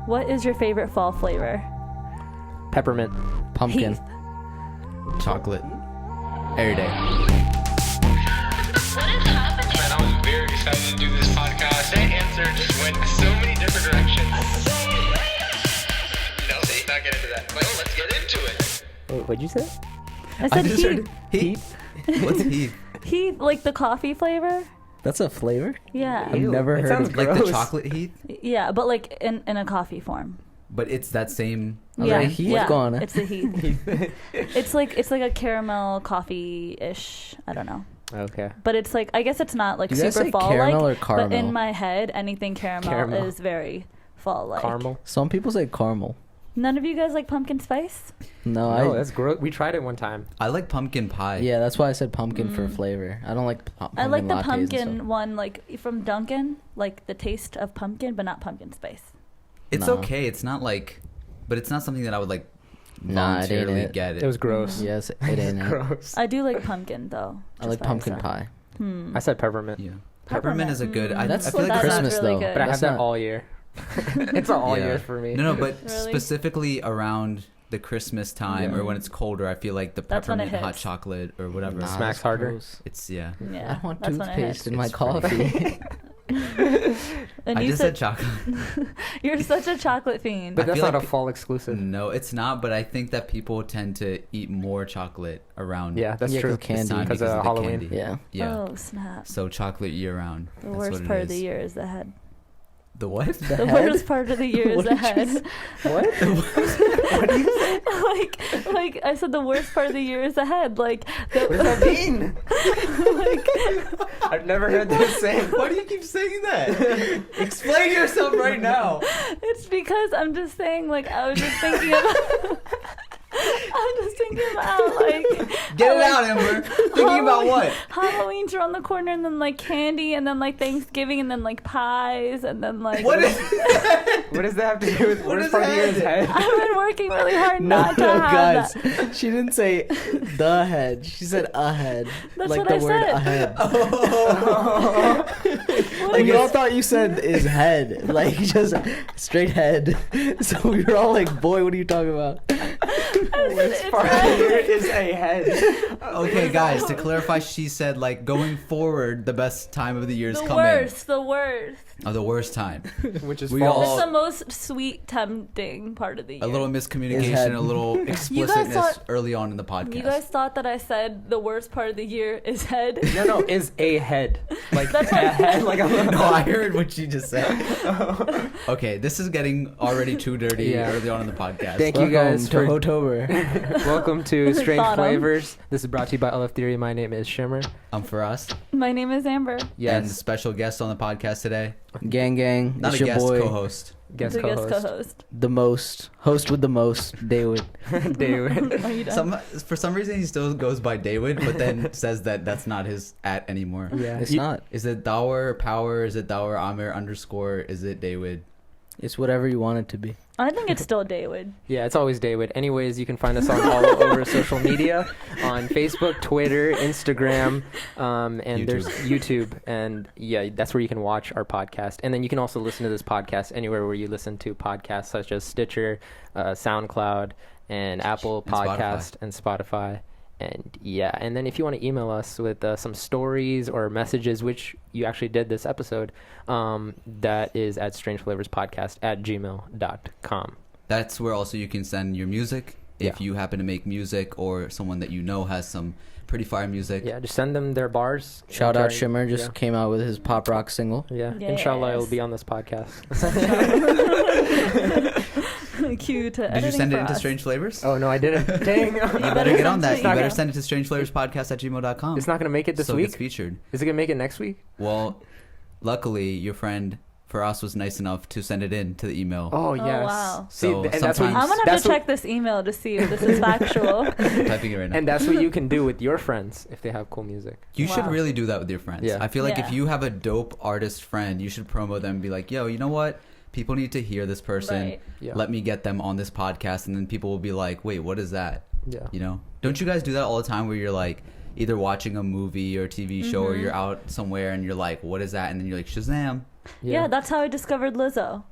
What is your favorite fall flavor? Peppermint. Pumpkin. Heath. Chocolate. Every day. Man, I was very excited to do this podcast. That answer just went so many different directions. No, let's not get into that. Well, let's get into it. Wait, what'd you say? I said just Heath. heard Heath. What's Heath? Heath, like the coffee flavor? That's a flavor? Yeah. I've never It heard sounds of Like the Gross. chocolate Heath? Yeah, but like in a coffee form. But it's that same. Yeah, like, Heath? yeah. What's going on? It's the Heath. it's like a caramel coffee-ish. I don't know. Okay. But it's like, I guess it's not like You guys super say fall-like. caramel or But caramel? in my head, anything caramel is very fall-like. Caramel. Some people say caramel. None of you guys like pumpkin spice? No, No, that's gross. We tried it one time. I like pumpkin pie. Yeah, that's why I said pumpkin for flavor. I don't like pumpkin I like the lattes and pumpkin stuff. one, like from Dunkin', like the taste of pumpkin, but not pumpkin spice. It's No. okay. It's not like, but it's not something that I would like Nah, it ain't voluntarily it. get. It was gross. Yes, it ain't it. Gross. I do like pumpkin though. I like just by pumpkin itself. pie. I said peppermint. Yeah. Peppermint is a good. I That's feel like like Christmas. Christmas really though. good. But I That's have that not- all year. It's all Yeah. year for me. No, but Really? specifically around the Christmas time or when it's colder, I feel like the That's when it peppermint hot hits. chocolate or whatever. Nah, Smacks it's harder. gross. It's yeah. Yeah, I don't want that's when it toothpaste hits. in my It's pretty- coffee. And I you just said chocolate. you're such a chocolate fiend. But I that's feel not like- a fall exclusive. No, it's not. But I think that people tend to eat more chocolate around. Yeah, that's Yeah, true. 'cause candy. time Because because of of the Halloween. candy. Yeah. Yeah. Oh snap! So chocolate year round. The That's worst what it part of the is. year is the head. The what? The head? worst part of the year is What the did you head. What? What do you say? like I said, the worst part of the year is the head. Like, What does that mean? I've never heard that saying. Why do you keep saying that? Explain yourself right now. it's because I'm just saying. Like, I was just thinking about. I'm just thinking about like. Get it like, out, Amber. Thinking about what? Halloween's around the corner, and then like candy, and then like Thanksgiving, and then like pies, and then like. What is What does that have to do with What worst does part of the year is that? head? I've been working really hard No, not to no, have guys. that. She didn't say the head. She said a head. That's like what the I word said. ahead. What Like do we you all thought you said is head, like just straight head. So we were all like, "Boy, what are you talking about?" It's Part of the head. year is a head. Okay, guys, to clarify, she said like going forward, the best time of the year is The coming. the worst. Oh, the worst time. Which is We false. all- It's the most sweet, tempting part of the year. A little Is miscommunication, head. a little explicitness thought- early on in the podcast. You guys thought that I said the worst part of the year is head. No, is a head. Like That's a what- head, like a little. No, I heard what you just said. Okay, this is getting already too dirty Yeah. early on in the podcast. Thank you guys for October. welcome to Strange Bottom. Flavors. This is brought to you by Alif Theory. My name is Shimmer. I'm for us. My name is Amber. And special guest on the podcast today. Gang, gang. Not It's a your guest, boy, co-host. Guest The guest co-host. co-host. the most host with the most, David. David. Are you done? For some reason, he still goes by David, but then says that that's not his @ anymore. Yeah. It's You- not. Is it Dower Power? Is it Dower Amir _ Is it David? It's whatever you want it to be. I think it's still David. Yeah, it's always David. Anyways, you can find us on all over social media, on Facebook, Twitter, Instagram, and there's YouTube. And yeah, that's where you can watch our podcast. And then you can also listen to this podcast anywhere where you listen to podcasts such as Stitcher, SoundCloud, and Apple And Podcast and Spotify. And yeah, and then if you want to email us with some stories or messages, which you actually did this episode, that is at strangeflavorspodcast@gmail.com. That's where also you can send your music. If Yeah. you happen to make music or someone that you know has some pretty fire music. Yeah, just send them their bars. Shout And out try- Shimmer just yeah. came out with his pop rock single. Yeah, Yes. inshallah, it'll be on this podcast. Cue to Did you editing send it for into us. Strange Flavors? Oh no, I didn't. Dang. You better better get on send that. it You to better email. send it to strangeflavorspodcast@gmail.com. It's not gonna make it this so it week. gets featured. Is it gonna make it next week? Well, luckily, your friend for us was nice enough to send it in to the email. Oh, Oh, yes. wow. See, So and that's what sometimes- I'm gonna have that's to what- check this email to see if this is factual. I'm typing it right now. And that's what you can do with your friends if they have cool music. You should Wow. really do that with your friends. Yeah. I feel like Yeah. if you have a dope artist friend, you should promo them and be like, yo, you know what? People need to hear this person. Right. Yeah. Let me get them on this podcast. And then people will be like, wait, what is that? Yeah. You know? Don't you guys do that all the time where you're like either watching a movie or TV show or you're out somewhere and you're like, what is that? And then you're like, Shazam. Yeah, that's how I discovered Lizzo.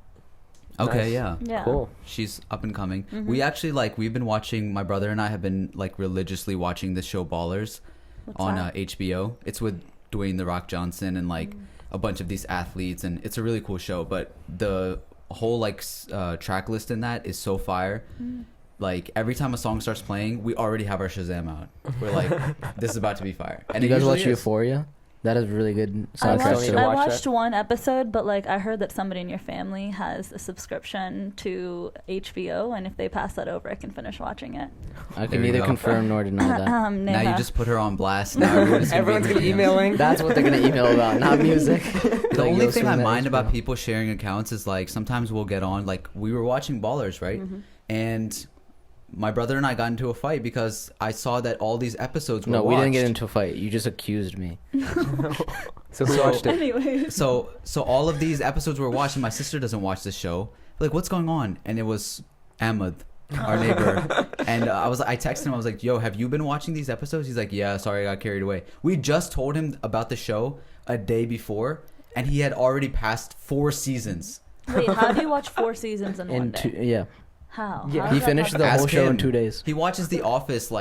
Okay, Nice. yeah. Yeah. Cool. She's up and coming. Mm-hmm. We actually we've been watching. My brother and I have been like religiously watching the show Ballers What's on that? HBO. It's with Dwayne the Rock Johnson and like a bunch of these athletes, and it's a really cool show. But the whole track list in that is so fire. Like every time a song starts playing, we already have our Shazam out. We're like, this is about to be fire. And Do you it guys usually watch is. Euphoria? That is really good I soundtrack. still need show. to I watch watched that. one episode, but like I heard that somebody in your family has a subscription to HBO, and if they pass that over, I can finish watching it. I There can you neither go. confirm nor deny that. Now Neha. you just put her on blast. Now everyone's Everyone's gonna be emailing. That's what they're gonna email about, not music. The only thing I mind about people sharing accounts is like sometimes we'll get on, like we were watching Ballers, right? And my brother and I got into a fight because I saw that all these episodes were No, we didn't get watched. into a fight. You just accused me. So who watched it? Anyway. So all of these episodes were watched, and my sister doesn't watch the show. Like, what's going on? And it was Ahmed, our neighbor, and I texted him. I was like, "Yo, have you been watching these episodes?" He's like, "Yeah, sorry, I got carried away." We just told him about the show a day before, and he had already passed 4 seasons. Wait, how do you watch 4 seasons in one day? Yeah, How? Yeah. How he does that finished happen? the whole Ask show in him. 2 days. He watches The Office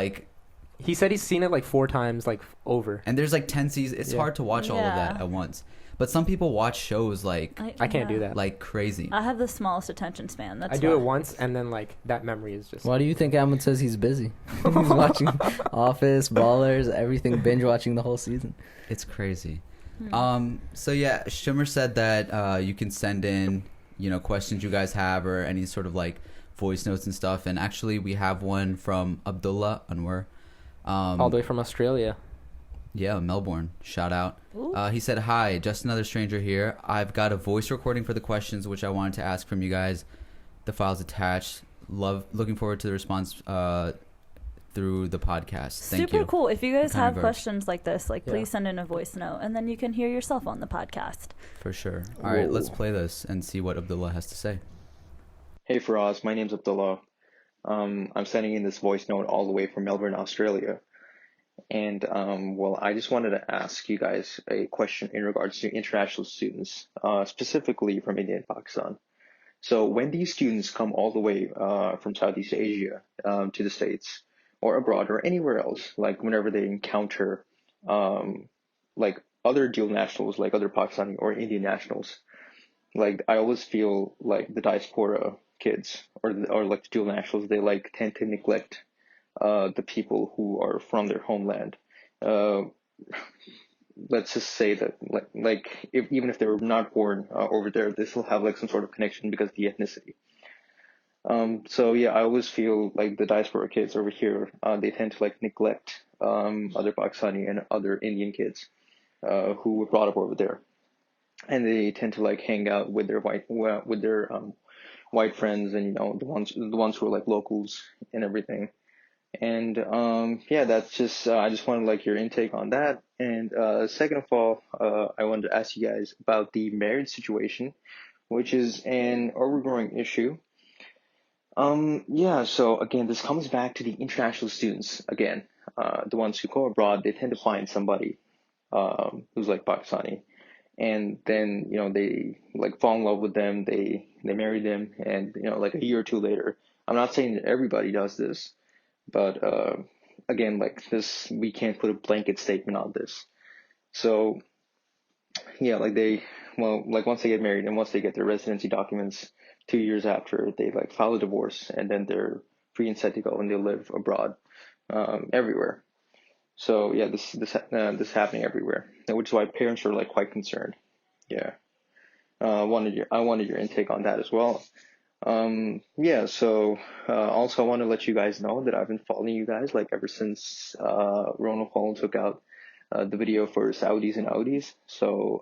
He said he's seen it like 4 times, like over. and there's like 10 seasons. It's Yeah. hard to watch all of that Yeah. at once. But some people watch shows I can't do that. like crazy. I have the smallest attention span. That's I do why. it once, and then like that memory is just. Why do you think Ahmed says he's busy? He's watching Office, Ballers, everything, binge watching the whole season. It's crazy. Hmm. So yeah, Shimmer said that you can send in, questions you guys have or any sort of like voice notes and stuff. And actually, we have one from Abdullah Anwar. all the way from Australia. Yeah, Melbourne. Shout out. Ooh. He said, "Hi, just another stranger here. I've got a voice recording for the questions which I wanted to ask from you guys. The file's attached. Looking forward to the response through the podcast. Thank Super you." cool. If you guys Kind have verbs. questions like this, Yeah. please send in a voice note, and then you can hear yourself on the podcast. For sure. All right, let's Whoa. play this and see what Abdullah has to say. Hey Faraz, my name's Abdullah. I'm sending in this voice note all the way from Melbourne, Australia. And I just wanted to ask you guys a question in regards to international students, specifically from India and Pakistan. So when these students come all the way from Southeast Asia to the States or abroad or anywhere else, like whenever they encounter like other dual nationals, like other Pakistani or Indian nationals, like I always feel like the diaspora kids or like the dual nationals, they like tend to neglect the people who are from their homeland. Let's just say that even if they were not born over there, they still have like some sort of connection because of the ethnicity. So yeah, I always feel like the diaspora kids over here, they tend to like neglect other Pakistani and other Indian kids who were brought up over there, and they tend to like hang out with their white friends, and the ones who are like locals and everything. And that's just I just wanted like your intake on that. And second of all, I wanted to ask you guys about the marriage situation, which is an overgrowing issue. So again, this comes back to the international students again. The ones who go abroad, they tend to find somebody who's like Pakistani, and then they like fall in love with them, they marry them, and like a year or two later. I'm not saying that everybody does this, but again, like this, we can't put a blanket statement on this. So yeah, like once they get married and once they get their residency documents, 2 years after, they like file a divorce, and then they're free and set to go, and they live abroad everywhere. So yeah, this happening everywhere, which is why parents are like quite concerned. Yeah, I wanted your intake on that as well. So also I want to let you guys know that I've been following you guys like ever since Ronald Paul took out the video for Saudis and Audis. So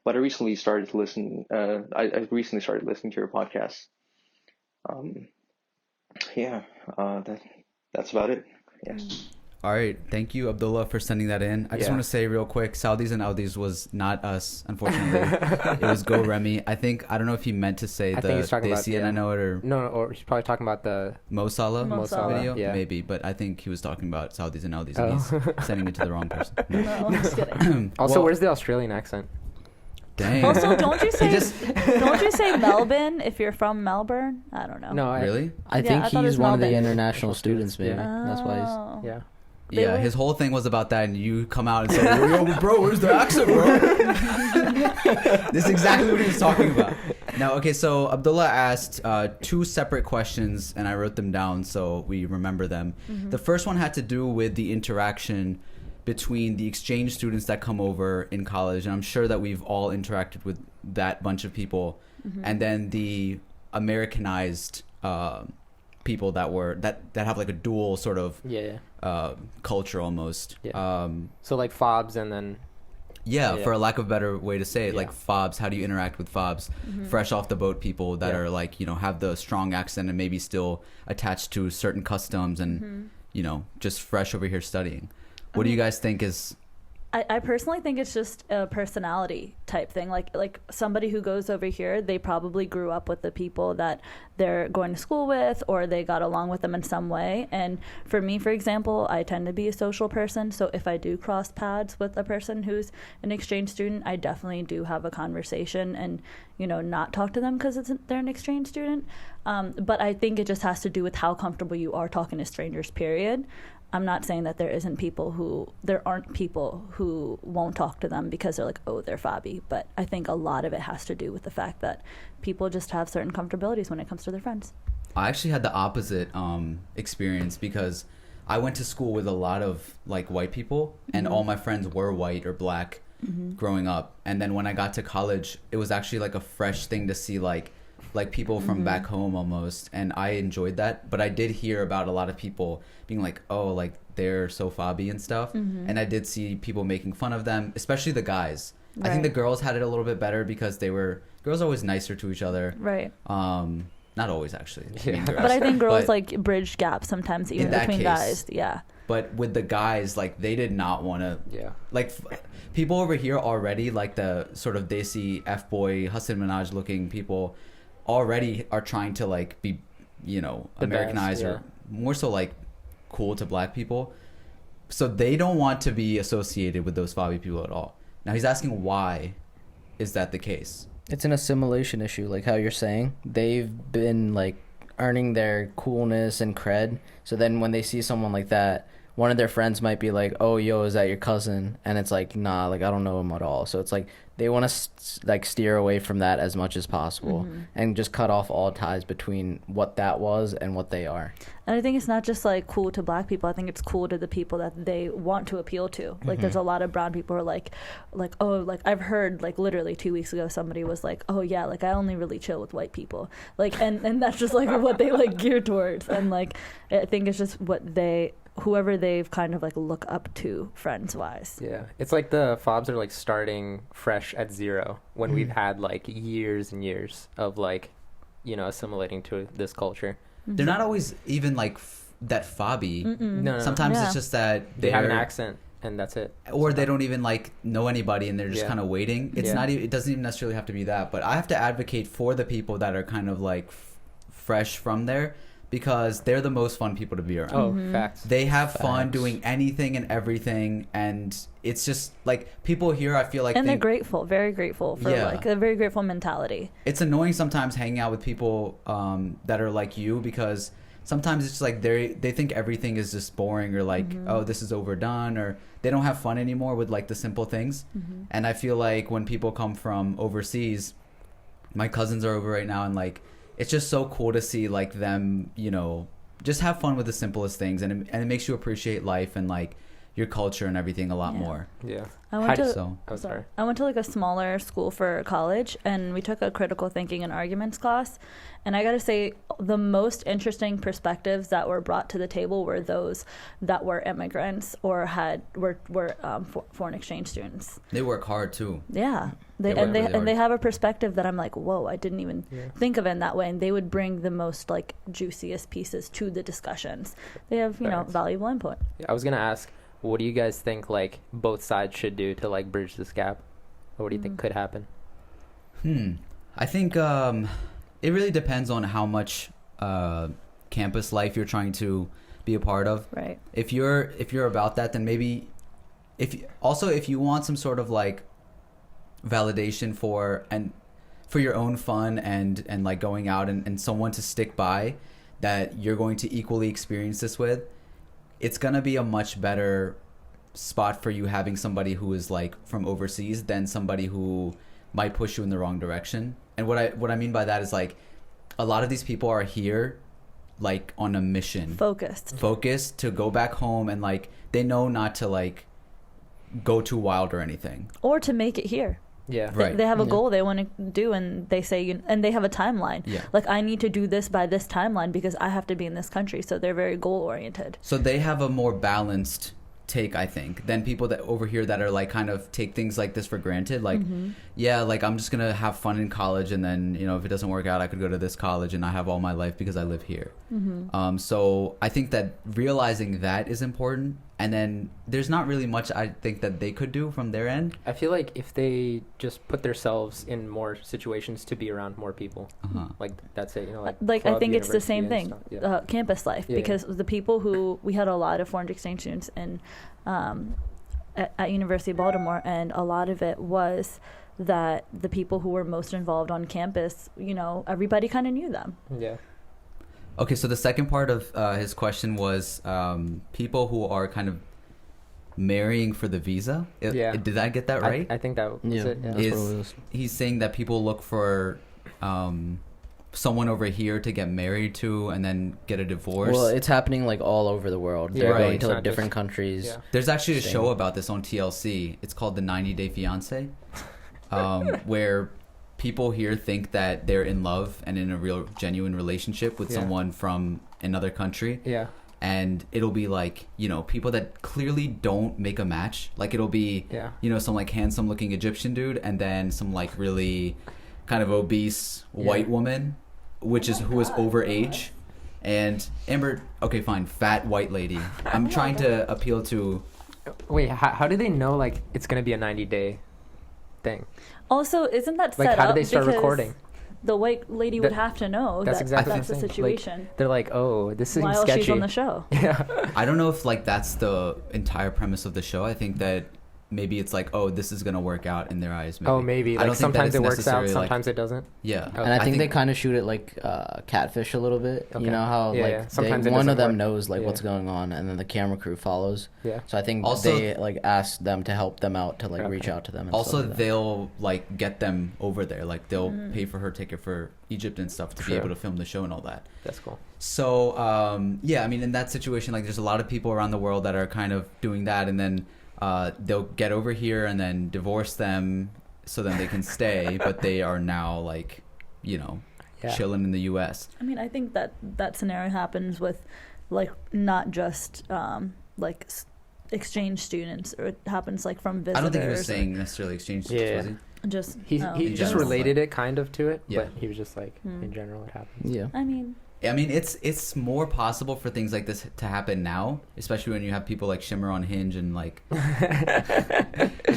but I recently started to listen. I recently started listening to your podcast. That's about it. Yeah. All right, thank you, Abdullah, for sending that in. I just Yeah. want to say real quick, Saudis and Audis was not us, unfortunately. It was Go Remy. I don't know if he meant to say I think he's talking about, Desi and I know it or No, or he's probably talking about the. Mo Salah Mo Salah. video, Yeah. maybe, but I think he was talking about Saudis and Audis, Oh. and he's sending it to the wrong person. No, I'm just kidding. Also, Well- where's the Australian accent? Dang. Also, don't you say Melbourne if you're from Melbourne? I don't know. No, Really? I Yeah, think I thought it he's was one of the Melbourne. international students, maybe. Yeah. That's why Oh. Yeah. They Yeah, were- his whole thing was about that, and you come out and say, "Yo, bro, where's the accent, bro?" This is exactly what he was talking about. Now, okay, so Abdullah asked 2 separate questions, and I wrote them down so we remember them. The first one had to do with the interaction between the exchange students that come over in college, and I'm sure that we've all interacted with that bunch of people, and then the Americanized people that have like a dual sort of Yeah. culture almost. Yeah. So like fobs and then Yeah, Yeah. for a lack of a better way to say it, Yeah. like fobs. How do you interact with fobs? Fresh off the boat people that Yeah. are like, you know, have the strong accent and maybe still attached to certain customs and, you know, just fresh over here studying. What do you guys think is? I personally think it's just a personality type thing. Like somebody who goes over here, they probably grew up with the people that they're going to school with, or they got along with them in some way. And for me, for example, I tend to be a social person. So if I do cross paths with a person who's an exchange student, I definitely do have a conversation and, you know, not talk to them because they're an exchange student. But I think it just has to do with how comfortable you are talking to strangers, period. I'm not saying that there aren't people who won't talk to them because they're like, oh, they're fobby. But I think a lot of it has to do with the fact that people just have certain comfortabilities when it comes to their friends. I actually had the opposite experience because I went to school with a lot of like white people, and all my friends were white or black growing up. And then when I got to college, it was actually like a fresh thing to see like people from back home almost, and I enjoyed that. But I did hear about a lot of people being like, oh, like they're so fobby and stuff, and I did see people making fun of them, especially the guys. I think the girls had it a little bit better because girls are always nicer to each other. Right. Not always actually. Yeah. But I think girls But- like bridge gaps sometimes even In that between case. guys. Yeah. But with the guys, like they did not want to. Yeah. Like people over here already, like the sort of desi F-boy Hassan Minaj looking people, already are trying to like be, you know, The best, Americanized yeah. or more so like cool to black people. So they don't want to be associated with those fobby people at all. Now he's asking why is that the case? It's an assimilation issue, like how you're saying. They've been like earning their coolness and cred. So then when they see someone like that, one of their friends might be like, "Oh, yo, is that your cousin?" And it's like, "Nah, like I don't know him at all." So it's like they want to like steer away from that as much as possible and just cut off all ties between what that was and what they are. And I think it's not just like cool to black people. I think it's cool to the people that they want to appeal to. Like there's a lot of brown people who are like, oh, like I've heard like literally 2 weeks ago somebody was like, oh yeah, like I only really chill with white people. Like and that's just like what they like gear towards. And like I think it's just whoever they've kind of like look up to friends wise. Yeah, it's like the fobs are like starting fresh at zero when we've had like years and years of like, you know, assimilating to this culture. They're not always even like that fobby. No. Sometimes Yeah. it's just that They have an they're- accent and that's it. or they don't even like know anybody and they're just Yeah. kind of waiting. It's Yeah. not even, it doesn't even necessarily have to be that, but I have to advocate for the people that are kind of like fresh from there because they're the most fun people to be around. Oh, facts. They have fun Facts. doing anything and everything, and it's just like people here I feel like And they're think grateful, very grateful for Yeah. like a very grateful mentality. it's annoying sometimes hanging out with people that are like you because sometimes it's like they think everything is just boring or like oh this is overdone or they don't have fun anymore with like the simple things. And I feel like when people come from overseas, my cousins are over right now, and like it's just so cool to see like them, you know, just have fun with the simplest things, and it makes you appreciate life and like your culture and everything a lot Yeah. more. Yeah. I went to So Oh, sorry. I went to like a smaller school for college, and we took a critical thinking and arguments class. And I got to say, the most interesting perspectives that were brought to the table were those that were immigrants or were foreign exchange students. they work hard too. Yeah, They work really hard. they have a perspective that I'm like, whoa, I didn't even Yeah. think of it in that way. And they would bring the most like juiciest pieces to the discussions. They have Facts. valuable input. Yeah, I was gonna ask, what do you guys think like both sides should do to like bridge this gap? Or what do you think could happen? I think it really depends on how much campus life you're trying to be a part of. Right. If you're about that, then maybe if you want some sort of like validation for your own fun and like going out and someone to stick by that you're going to equally experience this with, it's gonna be a much better spot for you having somebody who is like from overseas than somebody who might push you in the wrong direction. And what I mean by that is like a lot of these people are here like on a mission, focused to go back home, and like they know not to like go too wild or anything, or to make it here. Yeah, right. They have a goal they want to do, and they say, and they have a timeline. Yeah. Like, I need to do this by this timeline because I have to be in this country. So they're very goal oriented. So they have a more balanced take, I think, than people that over here that are like kind of take things like this for granted. Like, yeah, like I'm just gonna have fun in college, and then if it doesn't work out, I could go to this college, and I have all my life because I live here. So I think that realizing that is important. And then there's not really much I think that they could do from their end. I feel like if they just put themselves in more situations to be around more people, like that's it. Like club, I think it's the same university thing, and stuff. Yeah. campus life, because the people who we had a lot of foreign exchange students in at University of Baltimore, and a lot of it was that the people who were most involved on campus, everybody kind of knew them. Yeah. Okay, so the second part of his question was people who are kind of marrying for the visa. Did I get that right? I think that was it. Yeah. That's what it was. He's saying that people look for someone over here to get married to and then get a divorce. Well, it's happening like all over the world. Yeah, They're right. going to like It's not different just- countries. Yeah. There's actually a Staying. show about this on TLC. It's called The 90-Day Fiancé, where people here think that they're in love and in a real genuine relationship with someone from another country. Yeah. And it'll be like, people that clearly don't make a match. Like it'll be, some like handsome looking Egyptian dude and then some like really kind of obese white woman, who is over age. And Amber, okay, fine, fat white lady. I'm trying to appeal to. Wait, how do they know like it's gonna be a 90-day thing? Also, isn't that Like, set how up do they start because recording? the white lady would have to know That's that exactly that's what the I'm saying. situation They're like, oh, this seems while sketchy. she's on the show. Yeah. I don't know if like that's the entire premise of the show. I think that maybe it's like, oh, this is gonna work out in their eyes. Maybe. Oh, maybe. I Like don't think that sometimes it's it works out, necessarily, like- sometimes it doesn't. Yeah. Oh. And I think they kind of shoot it like catfish a little bit. Okay. You know how Yeah, like yeah. Sometimes it one doesn't of them work. knows like Yeah. what's going on, and then the camera crew follows. Yeah. So I think Also- they like ask them to help them out to like Okay. reach out to them. And Also, stuff like that. they'll like get them over there. Like they'll pay for her ticket for Egypt and stuff to be Sure. able to film the show and all that. That's cool. So I mean, in that situation, like there's a lot of people around the world that are kind of doing that, and then they'll get over here and then divorce them so then they can stay, but they are now like, chilling in the U.S. I mean, I think that scenario happens with, like, not just exchange students, or it happens like from visitors. I don't think he was saying necessarily exchange students, was he? Just He oh. he In just general, related it kind of to it, Yeah. but he was just like, in general, it happens. yeah. I mean, it's more possible for things like this to happen now, especially when you have people like Shimmer on Hinge and like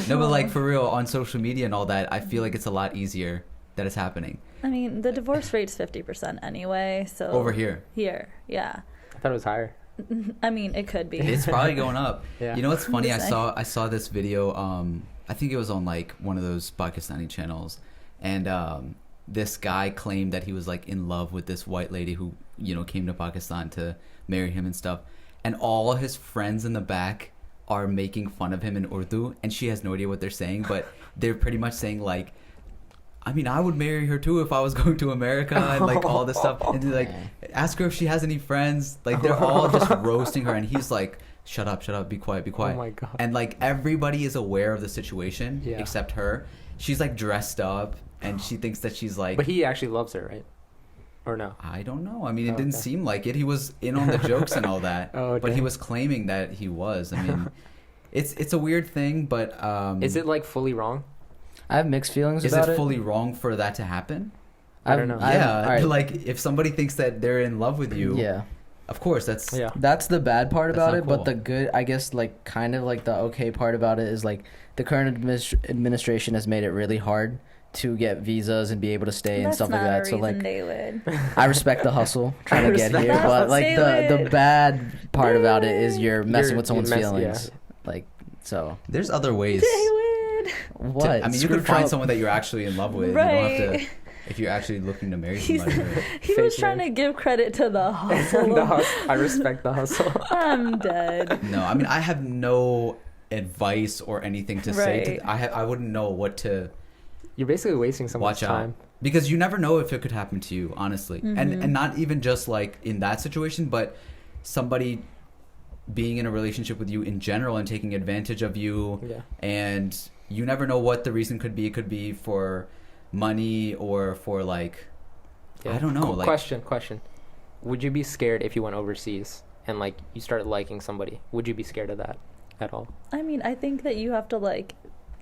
no, but like for real on social media and all that. I feel like it's a lot easier that it's happening I mean, the divorce rate's 50% anyway. So over here. Here, yeah. I thought it was higher. I mean, it could be. It's probably going up. Yeah. You know what's funny? Just saying. I saw this video. I think it was on like one of those Pakistani channels, and this guy claimed that he was like in love with this white lady who came to Pakistan to marry him and stuff, and all his friends in the back are making fun of him in Urdu, and she has no idea what they're saying, but they're pretty much saying like, I mean, I would marry her too if I was going to America, and like all this stuff, and they're like, ask her if she has any friends. Like they're all just roasting her, and he's like, shut up, be quiet. Oh my God. And like everybody is aware of the situation except her. She's like dressed up, and she thinks that she's like. But he actually loves her, right? Or no? I don't know. I mean, it Oh, didn't okay. seem like it. He was in on the jokes and all that. Oh, but he dang. was claiming that he was. I mean, it's a weird thing, but Is it like fully wrong? I have mixed feelings is about it it. fully wrong for that to happen? I don't know. Yeah, all right. like if somebody thinks that they're in love with you, Yeah. of course that's Yeah. That's the bad part That's about not it, but cool. the good, I guess, like kind of like the okay part about it is like the current administration has made it really hard to get visas and be able to stay and That's stuff like not that. a So reason like, they would. I respect the hustle trying to get respect here, the but hustle. like Say the it. bad part about it is you're messing with You're someone's messing- feelings. yeah. Like so. there's other ways. They would. What? I mean, you Screw could find Trump. someone that you're actually in love with. Right. You don't have to, if you're actually looking to marry somebody. Right? He Fake was trying to give credit to the hustle. I respect the hustle. I'm dead. No, I mean, I have no advice or anything to say. Right. I wouldn't know what to You're basically wasting someone's watch out. time. Because you never know if it could happen to you, honestly. And not even just like in that situation, but somebody being in a relationship with you in general and taking advantage of you. Yeah. And you never know what the reason could be. It could be for money or for like, Yeah. I don't know. Cool. Like, Question. Would you be scared if you went overseas and like you started liking somebody? Would you be scared of that at all? I mean, I think that you have to like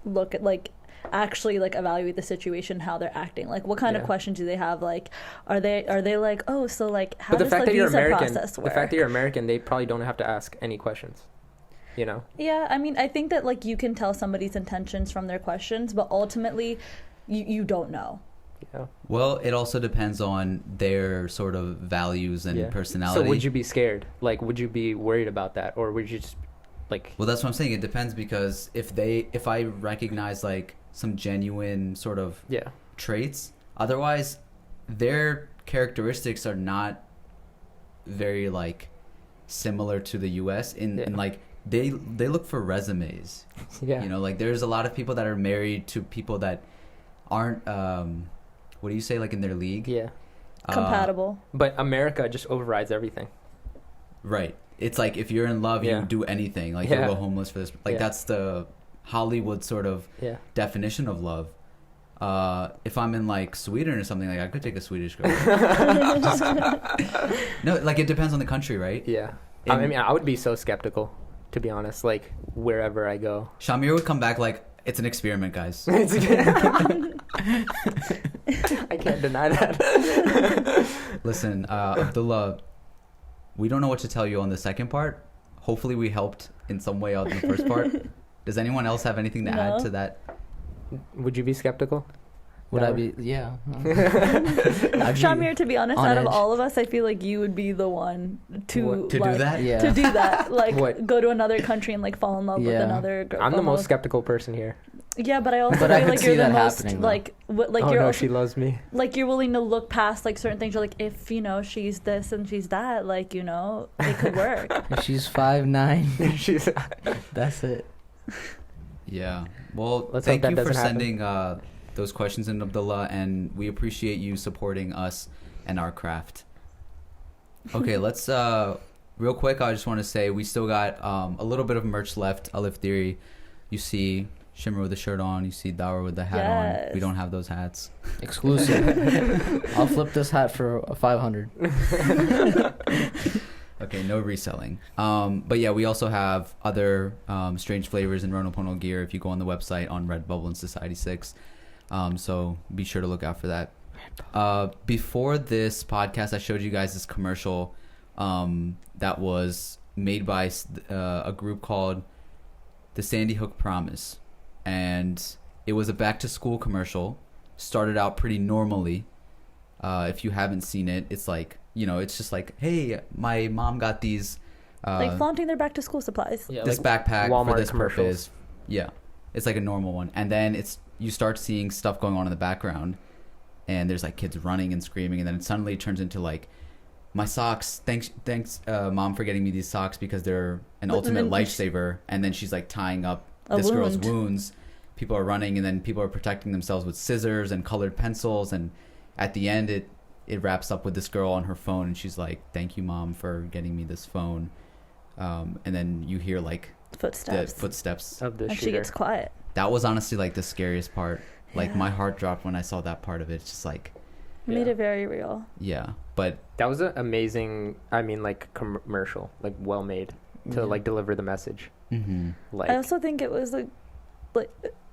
look at like actually like evaluate the situation, how they're acting, like what kind of Yeah. questions do they have, like are they like, oh, so like how But the does fact the that you're visa American, process the work? fact that you're American, they probably don't have to ask any questions. You know? Yeah, I mean, I think that like you can tell somebody's intentions from their questions, but ultimately you don't know. Yeah. well, it also depends on their sort of values and Yeah. personality. So would you be scared? Like, would you be worried about that, or would you just like? Well, that's what I'm saying. It depends because if I recognize like some genuine sort of Yeah. traits, otherwise their characteristics are not very like similar to the US in like they look for resumes. Yeah. You know, like there's a lot of people that are married to people that aren't what do you say, like in their league? Yeah. Compatible. But America just overrides everything. Right. It's like if you're in love, Yeah. you do anything. Like Yeah. you'll go homeless for this. Like Yeah. that's the Hollywood sort of Yeah. definition of love. If I'm in like Sweden or something, like I could take a Swedish girl. No, like it depends on the country, right? Yeah. And- I mean, I would be so skeptical, to be honest. Like wherever I go. Shamir would come back like, it's an experiment, guys. I can't deny that. Listen, Abdullah, we don't know what to tell you on the second part. Hopefully we helped in some way out in the first part. Does anyone else have anything to add No. to that? Would you be skeptical? Would I Dower? be? Yeah. I'd be- Shamir, to be honest, on out of edge. all of us, I feel like you would be the one to What, To like, do that? Yeah. to do that, like What? go to another country and like fall in love with Yeah. another girl. I'm the most skeptical person here. Yeah, but I also But I feel could like see you're the that most happening, though. like like Oh you're no, also, she loves me. like you're willing to look past like certain things. You're like, if you know she's this and she's that, like you know it could work. If she's 5'9", She's. that's it. Yeah. Well, Let's thank hope you that for doesn't happen. sending those questions in, Abdullah, and we appreciate you supporting us and our craft. Okay, let's real quick. I just want to say we still got a little bit of merch left. Alif Theory, you see Shimmer with the shirt on. You see Dower with the hat on. Yes. We don't have those hats. Exclusive. I'll flip this hat for 500. Okay, no reselling. But yeah, we also have other strange flavors and Ronopono gear if you go on the website on Redbubble and Society 6. So be sure to look out for that. Before this podcast, I showed you guys this commercial that was made by a group called the Sandy Hook Promise. And it was a back to school commercial. Started out pretty normally. If you haven't seen it, it's like, you know, it's just like, hey, my mom got these Like flaunting their back to school supplies. Yeah, this like backpack Walmart for this commercials. purpose. Yeah, it's like a normal one, and then you start seeing stuff going on in the background, and there's like kids running and screaming, and then suddenly it turns into like, my socks. Thanks, mom, for getting me these socks because they're an But ultimate then- lifesaver. And then she's like tying up A this girl's wound. wounds. People are running, and then people are protecting themselves with scissors and colored pencils, and at the end it wraps up with this girl on her phone, and she's like, "Thank you, mom, for getting me this phone." And then you hear like Footsteps. the footsteps. of the and she shooter. gets quiet. That was honestly like the scariest part. Like Yeah. my heart dropped when I saw that part of it. It's just like, Made Yeah. it very real. yeah. But That was an amazing. I mean, like commercial, like well made to like deliver the message. Like I also think it was like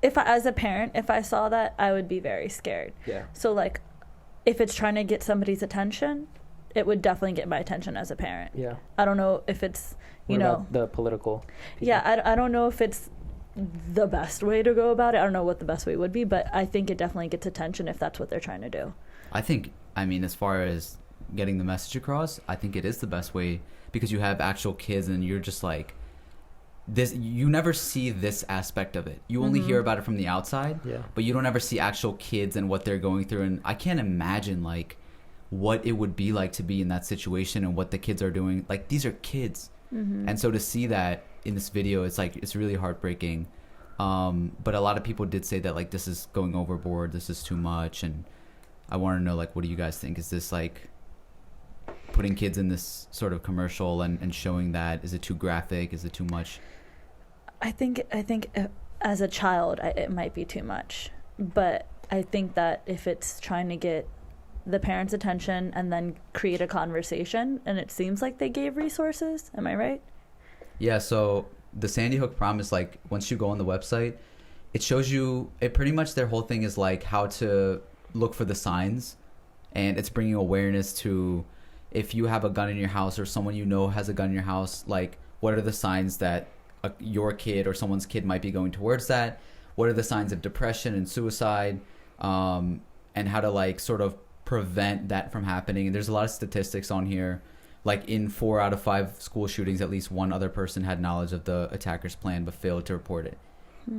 if I, as a parent, if I saw that, I would be very scared. yeah. So like, if it's trying to get somebody's attention, it would definitely get my attention as a parent. Yeah. I don't know if it's you What know about the political. people? yeah I don't know if it's the best way to go about it. I don't know what the best way would be, but I think it definitely gets attention if that's what they're trying to do. I think, I mean, as far as getting the message across, I think it is the best way because you have actual kids and you're just like, you never see this aspect of it. You only hear about it from the outside, but you don't ever see actual kids and what they're going through. And I can't imagine like what it would be like to be in that situation and what the kids are doing. Like, these are kids. And so to see that in this video, it's like, it's really heartbreaking. But a lot of people did say that like, this is going overboard, this is too much. And I want to know, like, what do you guys think? Is this like putting kids in this sort of commercial and showing that? Is it too graphic? Is it too much? I think as a child, it might be too much. But I think that if it's trying to get the parents' attention and then create a conversation, and it seems like they gave resources. Am I right? Yeah, so the Sandy Hook Promise, like, once you go on the website, it shows you, it pretty much, their whole thing is like how to look for the signs, and it's bringing awareness to, if you have a gun in your house or someone you know has a gun in your house, like, what are the signs that your kid or someone's kid might be going towards that? What are the signs of depression and suicide? And how to, like, sort of prevent that from happening. And there's a lot of statistics on here. Like, in 4 out of 5 school shootings, at least one other person had knowledge of the attacker's plan but failed to report it.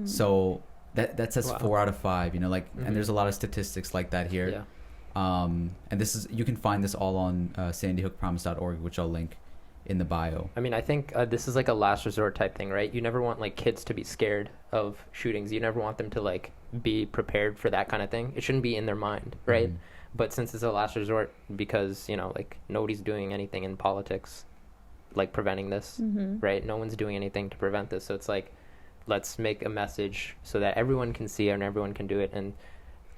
So that says 4 out of 5, you know, like, and there's a lot of statistics like that here. And this is, you can find this all on sandyhookpromise.org, which I'll link in the bio. I mean, I think this is like a last resort type thing, right? You never want like kids to be scared of shootings. You never want them to like be prepared for that kind of thing. It shouldn't be in their mind, right? But since it's a last resort, because, you know, like, nobody's doing anything in politics, like, preventing this, right? No one's doing anything to prevent this. So it's like, let's make a message so that everyone can see it and everyone can do it. And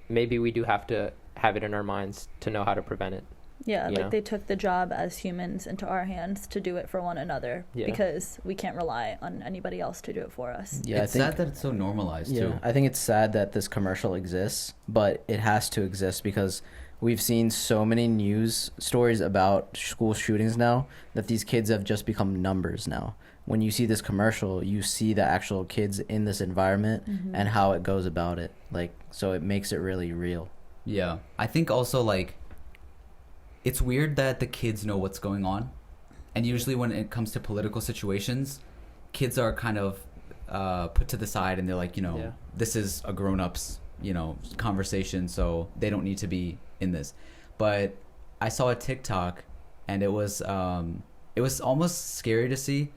maybe we do have to have it in our minds to know how to prevent it. Yeah, like, they took the job as humans into our hands to do it for one another, because we can't rely on anybody else to do it for us. Yeah, it's sad that it's so normalized, too. I think it's sad that this commercial exists, but it has to exist because we've seen so many news stories about school shootings now that these kids have just become numbers now. When you see this commercial, you see the actual kids in this environment and how it goes about it. Like, so it makes it really real. Yeah. I think also, like, it's weird that the kids know what's going on. And usually when it comes to political situations, kids are kind of put to the side, and they're like, you know, this is a grown-up's, you know, conversation, so they don't need to be in this. But I saw a TikTok, and it was almost scary to see.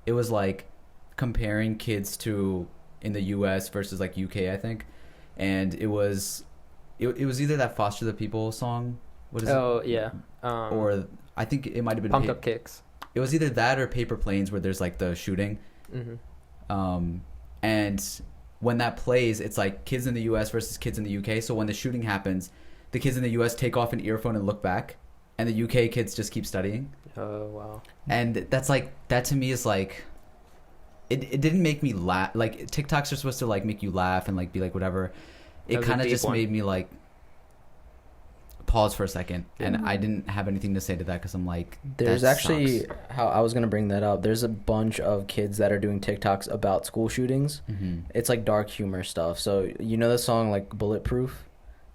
It was like comparing kids to in the US versus like UK, I think. And it was either that Foster the People song. What is it? Oh, yeah. Or I think it might have been Pumped Up Kicks. It was either that or Paper Planes, where there's like the shooting. And when that plays, it's like kids in the US versus kids in the UK. So when the shooting happens, the kids in the US take off an earphone and look back, and the UK kids just keep studying. Oh, wow. And that's like, that to me is like, it didn't make me laugh. Like, TikToks are supposed to like make you laugh and like be like whatever. It kind of just made me like pause for a second, and I didn't have anything to say to that because I'm like, there's actually how I was gonna bring that up. There's a bunch of kids that are doing TikToks about school shootings. It's like dark humor stuff. So you know the song like Bulletproof?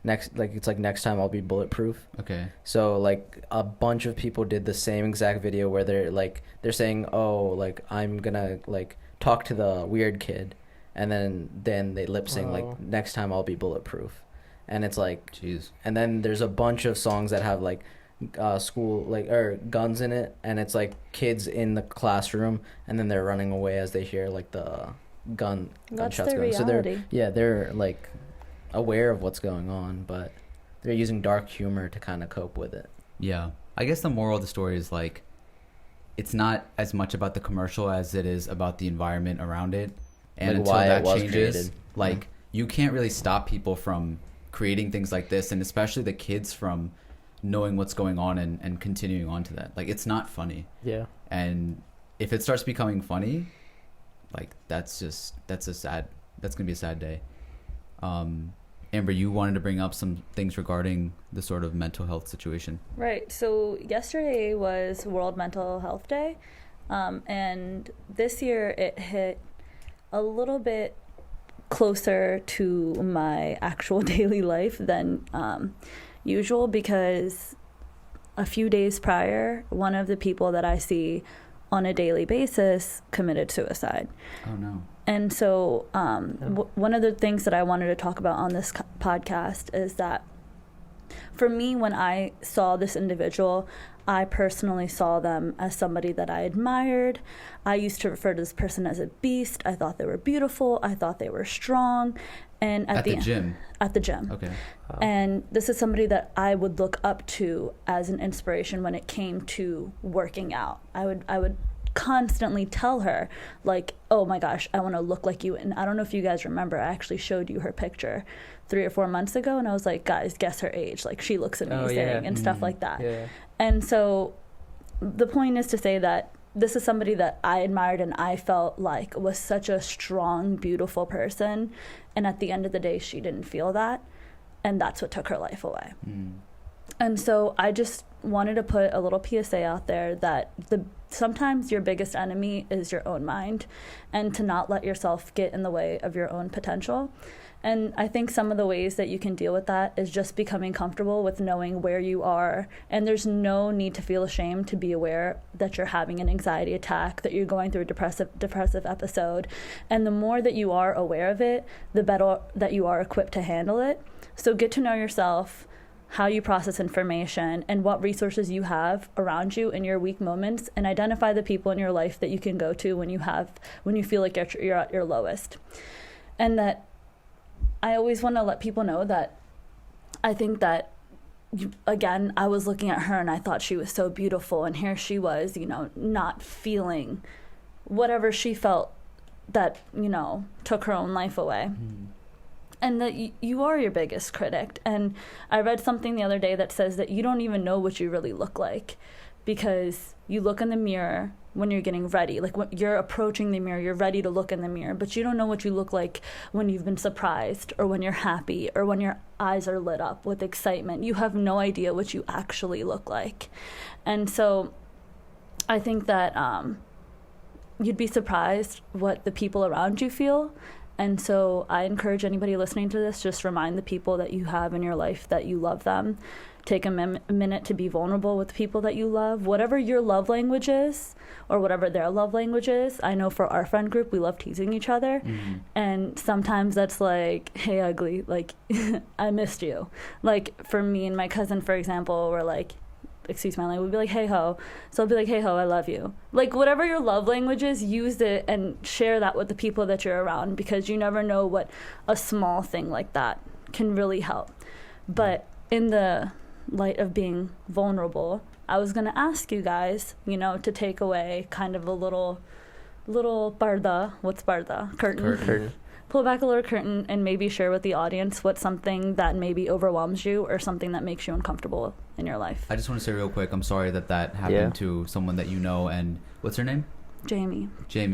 Next time I'll be bulletproof. Okay. So like a bunch of people did the same exact video where they're saying, oh, like, I'm gonna like talk to the weird kid, and then they lip sync like, next time I'll be bulletproof. And it's like, jeez. And then there's a bunch of songs that have like school like or guns in it, and it's like kids in the classroom, and then they're running away as they hear like the gunshots going. So they're like aware of what's going on, but they're using dark humor to kind of cope with it. Yeah. I guess the moral of the story is like, it's not as much about the commercial as it is about the environment around it. And like until why that it was changes, created. like, you can't really stop people from creating things like this, and especially the kids from knowing what's going on and continuing on to that. Like, it's not funny. Yeah. And if it starts becoming funny, like, that's gonna be a sad day. Amber, you wanted to bring up some things regarding the sort of mental health situation. Right. So yesterday was World Mental Health Day, and this year it hit a little bit closer to my actual daily life than usual, because a few days prior, one of the people that I see on a daily basis committed suicide. Oh no. And so one of the things that I wanted to talk about on this podcast is that for me, when I saw this individual, I personally saw them as somebody that I admired. I used to refer to this person as a beast. I thought they were beautiful. I thought they were strong. And at the gym? At the gym. Okay. Wow. And this is somebody that I would look up to as an inspiration when it came to working out. I would constantly tell her, like, oh my gosh, I want to look like you. And I don't know if you guys remember, I actually showed you her picture 3 or 4 months ago, and I was like, guys, guess her age. Like, she looks amazing and stuff like that. Yeah. And so the point is to say that this is somebody that I admired and I felt like was such a strong, beautiful person. And at the end of the day, she didn't feel that. And that's what took her life away. And so I just wanted to put a little PSA out there that sometimes your biggest enemy is your own mind, and to not let yourself get in the way of your own potential. And I think some of the ways that you can deal with that is just becoming comfortable with knowing where you are. And there's no need to feel ashamed to be aware that you're having an anxiety attack, that you're going through a depressive episode. And the more that you are aware of it, the better that you are equipped to handle it. So get to know yourself, how you process information, and what resources you have around you in your weak moments, and identify the people in your life that you can go to when you feel like you're at your lowest. And that I always want to let people know that I think that, again, I was looking at her and I thought she was so beautiful, and here she was, not feeling whatever she felt that, took her own life away. And that you are your biggest critic. And I read something the other day that says that you don't even know what you really look like, because you look in the mirror when you're getting ready. Like, when you're approaching the mirror, you're ready to look in the mirror, but you don't know what you look like when you've been surprised, or when you're happy, or when your eyes are lit up with excitement. You have no idea what you actually look like. And so I think that you'd be surprised what the people around you feel. And so I encourage anybody listening to this, just remind the people that you have in your life that you love them. Take a minute to be vulnerable with the people that you love. Whatever your love language is, or whatever their love language is. I know for our friend group, we love teasing each other. And sometimes that's like, hey, ugly, like, I missed you. Like, for me and my cousin, for example, we're like, excuse my language, we'd be like, hey ho. So I'll be like, hey ho, I love you. Like, whatever your love language is, use it and share that with the people that you're around, because you never know what a small thing like that can really help. But in the light of being vulnerable, I was going to ask you guys, to take away kind of a little parda. What's parda? Curtain. Pull back a little curtain and maybe share with the audience what's something that maybe overwhelms you, or something that makes you uncomfortable in your life. I just want to say real quick, I'm sorry that happened to someone that you know. And what's her name? Jamie,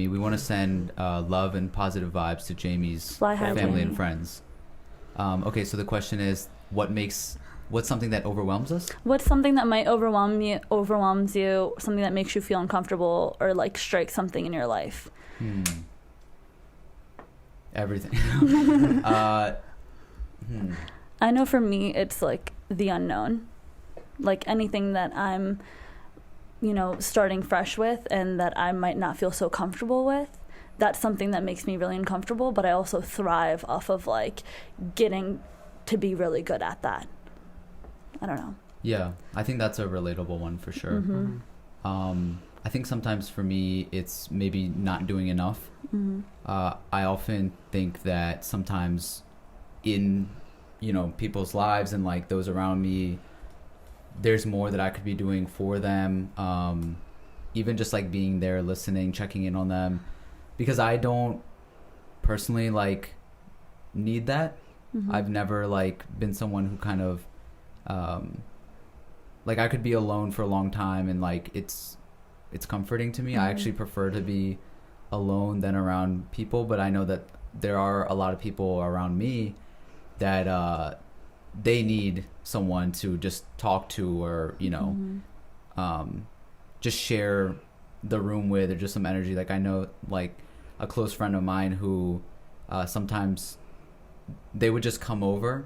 we want to send love and positive vibes to Jamie's Fly high, family Jamie. and friends. Okay, so the question is, what's something that overwhelms us? What's something that might overwhelms you, something that makes you feel uncomfortable, or like strike something in your life? Everything. I know for me, it's like the unknown. Like, anything that I'm, starting fresh with, and that I might not feel so comfortable with, that's something that makes me really uncomfortable. But I also thrive off of like getting to be really good at that. I don't know. Yeah, I think that's a relatable one for sure. I think sometimes for me, it's maybe not doing enough. I often think that sometimes in, people's lives and like those around me, there's more that I could be doing for them. Even just like being there, listening, checking in on them, because I don't personally like need that. I've never like been someone who kind of like, I could be alone for a long time and like it's comforting to me. I actually prefer to be alone than around people, but I know that there are a lot of people around me that they need someone to just talk to, or just share the room with, or just some energy. Like, I know like a close friend of mine who sometimes they would just come over,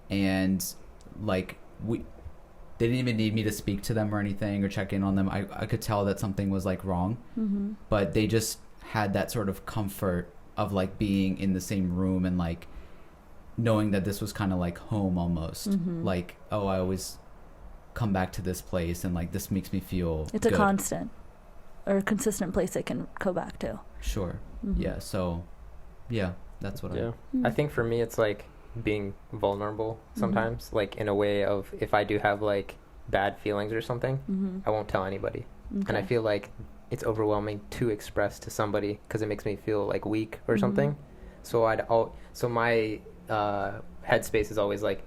and like they didn't even need me to speak to them or anything or check in on them. I could tell that something was like wrong, but they just had that sort of comfort of like being in the same room and like knowing that this was kind of like home almost. Like, oh, I always come back to this place and like this makes me feel it's good. a constant or a consistent place they can go back to. Sure. Yeah. So yeah, that's what I think for me it's like being vulnerable sometimes, like in a way of if I do have like bad feelings or something, I won't tell anybody. And I feel like it's overwhelming to express to somebody because it makes me feel like weak or something. So so my headspace is always like,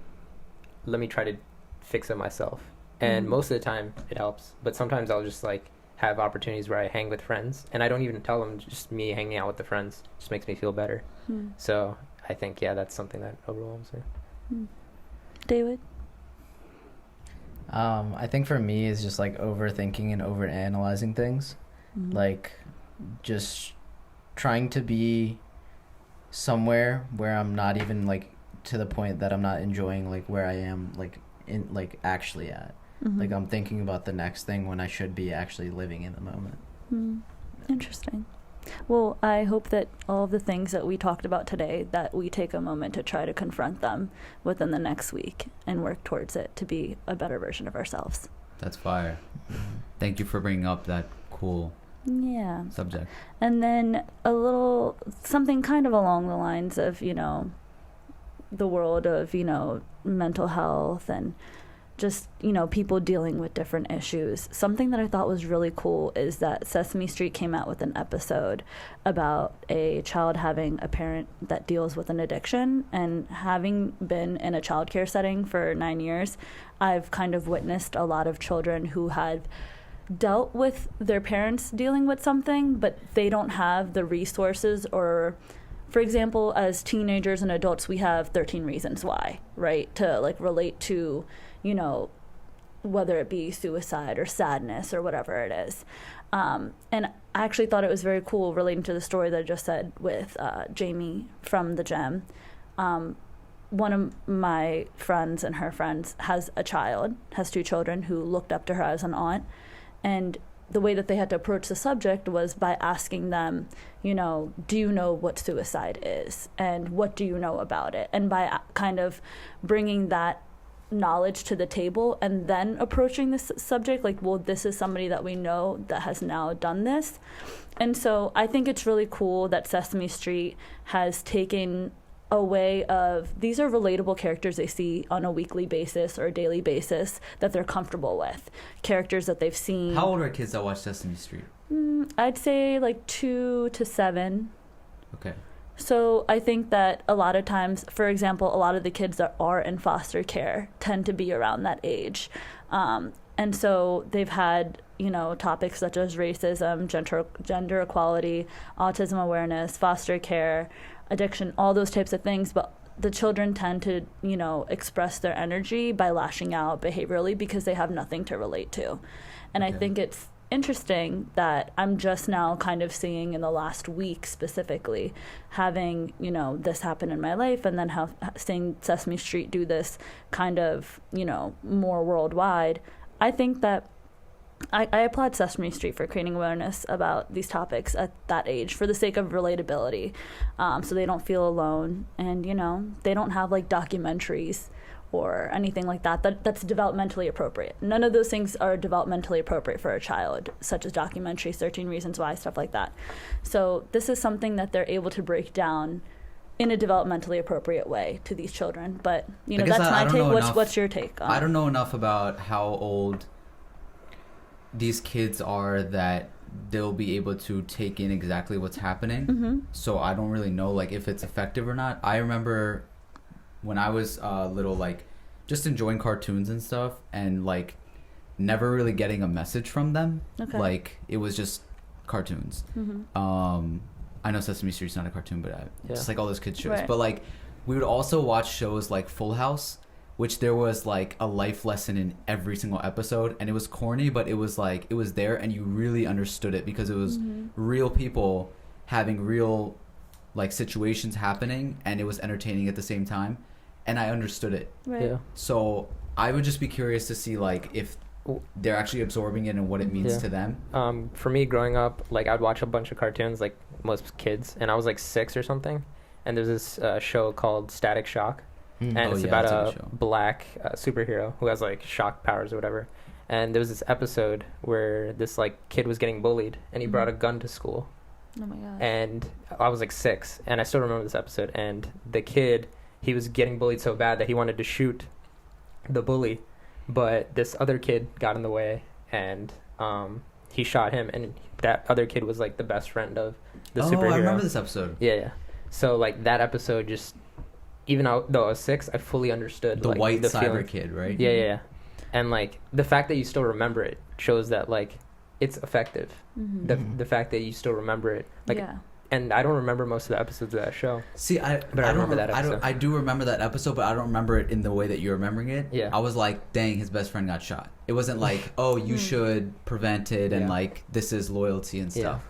let me try to fix it myself. And most of the time it helps, but sometimes I'll just like have opportunities where I hang with friends and I don't even tell them, just me hanging out with the friends just makes me feel better. So I think, yeah, that's something that overwhelms me. David? I think for me it's just like overthinking and overanalyzing things. Like just trying to be somewhere where I'm not even like to the point that I'm not enjoying like where I am like in like actually at. Like I'm thinking about the next thing when I should be actually living in the moment. Interesting. Well, I hope that all of the things that we talked about today, that we take a moment to try to confront them within the next week and work towards it to be a better version of ourselves. That's fire. Thank you for bringing up that cool subject. And then a little something kind of along the lines of, you know, the world of, you know, mental health and just, you know, people dealing with different issues. Something that I thought was really cool is that Sesame Street came out with an episode about a child having a parent that deals with an addiction. And having been in a childcare setting for 9 years, I've kind of witnessed a lot of children who had dealt with their parents dealing with something, but they don't have the resources or, for example, as teenagers and adults, we have 13 Reasons Why, right? To like relate to, you know, whether it be suicide or sadness or whatever it is. And I actually thought it was very cool relating to the story that I just said with Jamie from the Gem. One of my friends and her friends has two children who looked up to her as an aunt. And the way that they had to approach the subject was by asking them, you know, do you know what suicide is? And what do you know about it? And by kind of bringing that knowledge to the table and then approaching this subject, like, well, this is somebody that we know that has now done this. And so I think it's really cool that Sesame Street has taken a way of, these are relatable characters they see on a weekly basis or a daily basis that they're comfortable with, characters that they've seen. How old are kids that watch Sesame Street? I'd say like 2 to 7. Okay. So I think that a lot of times, for example, a lot of the kids that are in foster care tend to be around that age. And so they've had, you know, topics such as racism, gender equality, autism awareness, foster care, addiction, all those types of things. But the children tend to, you know, express their energy by lashing out behaviorally because they have nothing to relate to. And I think it's interesting that I'm just now kind of seeing in the last week specifically having, you know, this happen in my life and then seeing Sesame Street do this kind of, you know, more worldwide. I think that I applaud Sesame Street for creating awareness about these topics at that age for the sake of relatability, so they don't feel alone and, you know, they don't have like documentaries or anything like that's developmentally appropriate. None of those things are developmentally appropriate for a child, such as documentaries, 13 Reasons Why, stuff like that. So this is something that they're able to break down in a developmentally appropriate way to these children. But, you know, that's my take. What's your take on it? I don't know enough about how old these kids are that they'll be able to take in exactly what's happening. So I don't really know like if it's effective or not. I remember when I was little, like just enjoying cartoons and stuff and like never really getting a message from them. Like it was just cartoons. I know Sesame Street's not a cartoon, but just like all those kids shows. Right. But like we would also watch shows like Full House, which there was like a life lesson in every single episode, and it was corny, but it was like it was there and you really understood it because it was real people having real like situations happening and it was entertaining at the same time, and I understood it. Right. So I would just be curious to see like if they're actually absorbing it and what it means to them. For me, growing up, like I'd watch a bunch of cartoons, like most kids, and I was like 6 or something. And there's this show called Static Shock, and it's about a black superhero who has like shock powers or whatever. And there was this episode where this like kid was getting bullied, and he brought a gun to school. Oh my god! And I was like 6, and I still remember this episode. And the kid, he was getting bullied so bad that he wanted to shoot the bully, but this other kid got in the way, and he shot him. And that other kid was like the best friend of the superhero. I remember this episode. Yeah. So like that episode, just even though I was 6, I fully understood the like, white the cyber feeling. kid, right? Yeah. And like the fact that you still remember it shows that like it's effective. The fact that you still remember it, like, and I don't remember most of the episodes of that show. See, I remember that episode. I do remember that episode, but I don't remember it in the way that you're remembering it. Yeah. I was like, dang, his best friend got shot. It wasn't like, oh, you should prevent it, and like this is loyalty and stuff.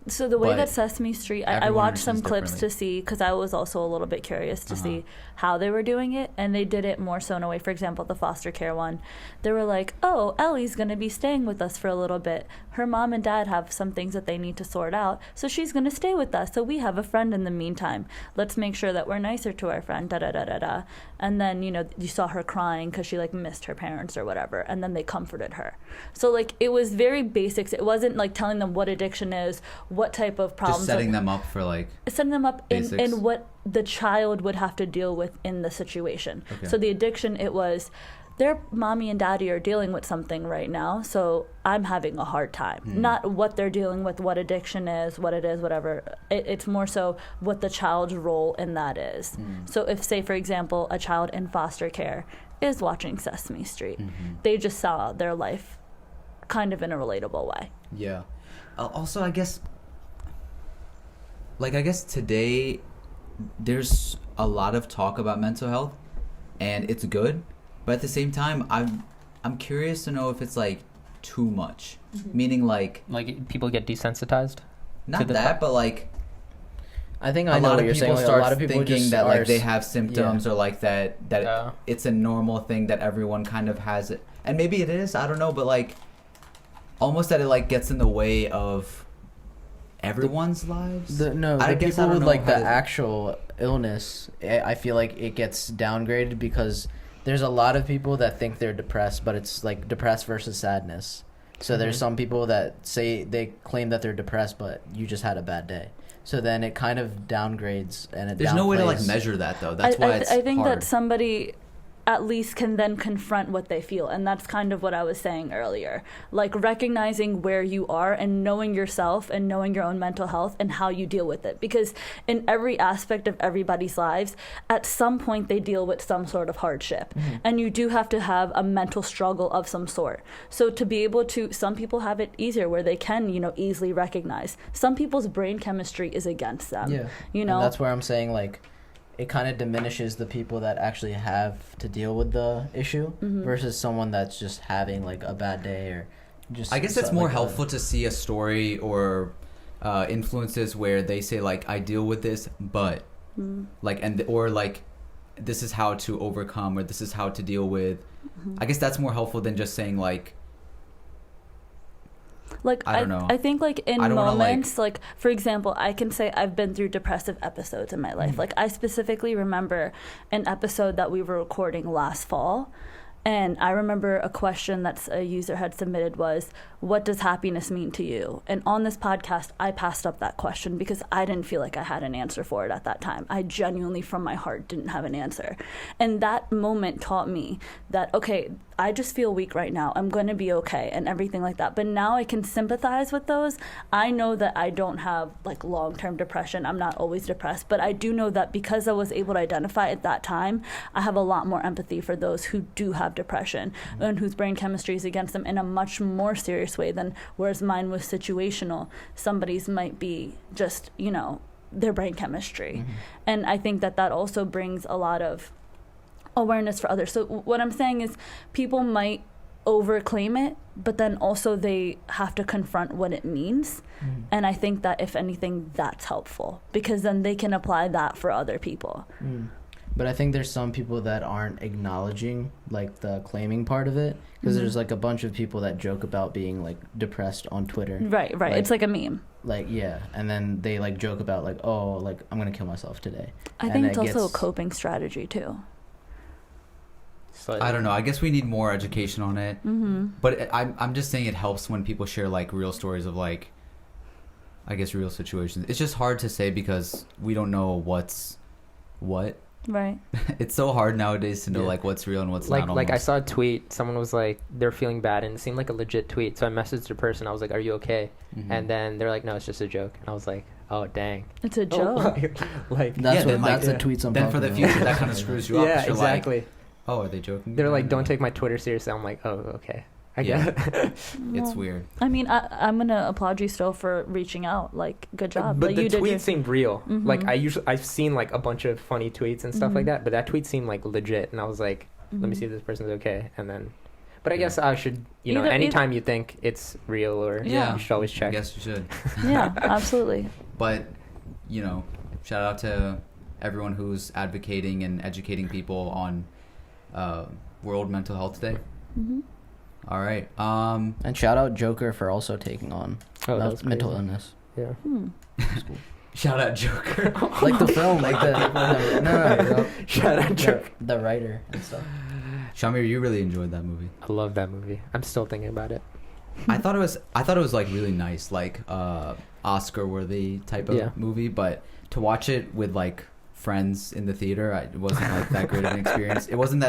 So the way But that Sesame Street, I everyone watched some understands clips to differently. see, because I was also a little bit curious to see how they were doing it, and they did it more so in a way. For example, the foster care one, they were like, oh, Ellie's going to be staying with us for a little bit. Her mom and dad have some things that they need to sort out, so she's going to stay with us. So we have a friend in the meantime. Let's make sure that we're nicer to our friend, da-da-da-da-da. And then, you know, you saw her crying because she, like, missed her parents or whatever, and then they comforted her. So, like, it was very basics. It wasn't, like, telling them what addiction is, what type of problems. Just setting them up for like Setting them up basics. in what the child would have to deal with in the situation. Okay. So the addiction, it was their mommy and daddy are dealing with something right now, so I'm having a hard time. Not what they're dealing with, what addiction is, what it is, whatever. It's more so what the child's role in that is. So if, say, for example, a child in foster care is watching Sesame Street, they just saw their life kind of in a relatable way. Yeah. Also, I guess today there's a lot of talk about mental health, and it's good, but at the same time, I'm curious to know if it's like too much. Meaning like people get desensitized. Not that, but like I think a lot of you're people saying. start A lot of people thinking just that like are they have symptoms or like that Yeah. it's a normal thing that everyone kind of has it, and maybe it is. I don't know, but like almost that it like gets in the way of everyone's lives. The I guess I people don't with know like how the to- actual illness, I feel like it gets downgraded because there's a lot of people that think they're depressed, but it's like depressed versus sadness. So there's some people that say they claim that they're depressed, but you just had a bad day. So then it kind of downgrades and it There's no way to like downplays. measure that though. That's why it's I think hard. that somebody at least can then confront what they feel, and that's kind of what I was saying earlier, like recognizing where you are and knowing yourself and knowing your own mental health and how you deal with it, because in every aspect of everybody's lives at some point they deal with some sort of hardship, and you do have to have a mental struggle of some sort. So to be able to, some people have it easier where they can, you know, easily recognize. Some people's brain chemistry is against them. Yeah, you know, and that's where I'm saying like it kind of diminishes the people that actually have to deal with the issue versus someone that's just having like a bad day or just. I guess it's something more like helpful to see a story or influences where they say like I deal with this, but like or like this is how to overcome or this is how to deal with. I guess that's more helpful than just saying like. Like I don't know. I think like in I don't wanna, moments, like for example, I can say I've been through depressive episodes in my life. Like I specifically remember an episode that we were recording last fall, and I remember a question that a user had submitted was, what does happiness mean to you? And on this podcast, I passed up that question because I didn't feel like I had an answer for it at that time. I genuinely, from my heart, didn't have an answer. And that moment taught me that, okay, I just feel weak right now. I'm going to be okay and everything like that. But now I can sympathize with those. I know that I don't have like long-term depression. I'm not always depressed. But I do know that because I was able to identify at that time, I have a lot more empathy for those who do have depression and whose brain chemistry is against them in a much more serious way than whereas mine was situational. Somebody's might be just, you know, their brain chemistry. And I think that that also brings a lot of awareness for others. So what I'm saying is people might overclaim it, but then also they have to confront what it means. And I think that if anything, that's helpful because then they can apply that for other people. But I think there's some people that aren't acknowledging like the claiming part of it, because there's like a bunch of people that joke about being like depressed on Twitter. Right. Like, It's like a meme. Like, yeah, and then they like joke about like, oh, like I'm gonna kill myself today. I think it's also a coping strategy too. Slightly. I don't know. I guess we need more education on it. Mm-hmm. But I'm just saying it helps when people share like real stories of like, I guess, real situations. It's just hard to say because we don't know what's what. Right. It's so hard nowadays to know Yeah. like what's real and what's Like not. like I almost. saw a tweet. Someone was like they're feeling bad, and it seemed like a legit tweet. So I messaged the person. I was like, "Are you okay?" Mhm. And then they're like, "No, it's just a joke." And I was like, "Oh dang." It's a joke. Like That's Yeah, then, like, that's the tweets I'm Then for the talking about. future, that kind of screws you up. yeah, 'cause you're exactly. Like, oh, are they joking? They're like, I "Don't know. take my Twitter seriously." I'm like, "Oh, okay, I Yeah. get it." It's Well, weird. I mean, I'm gonna applaud you still for reaching out. Like, good job. But like, the you did tweet your- seemed real. Like Mhm. I've seen like a bunch of funny tweets and stuff like Mhm. that, but that tweet seemed like legit, and I was like, "Let me Mhm. see if this person's okay." And then, but I Yeah. guess I should, you know, Either- anytime you think it's real or Yeah. you should always I check. guess you should. Yeah, absolutely. But, you know, shout out to everyone who's advocating and educating people on World Mental Health Day. Hmm. All right. And shout out Joker for also taking on Oh, that was mental crazy. illness. Yeah. Hmm. Shout out Joker. Like the film, like the no, Shout out Joker. the writer and stuff. Shamir, you really enjoyed that movie. I love that movie. I'm still thinking about it. I thought it was like really nice, like Oscar worthy type of Yeah. movie, but to watch it with like friends in the theater, it wasn't like that great of an experience. It wasn't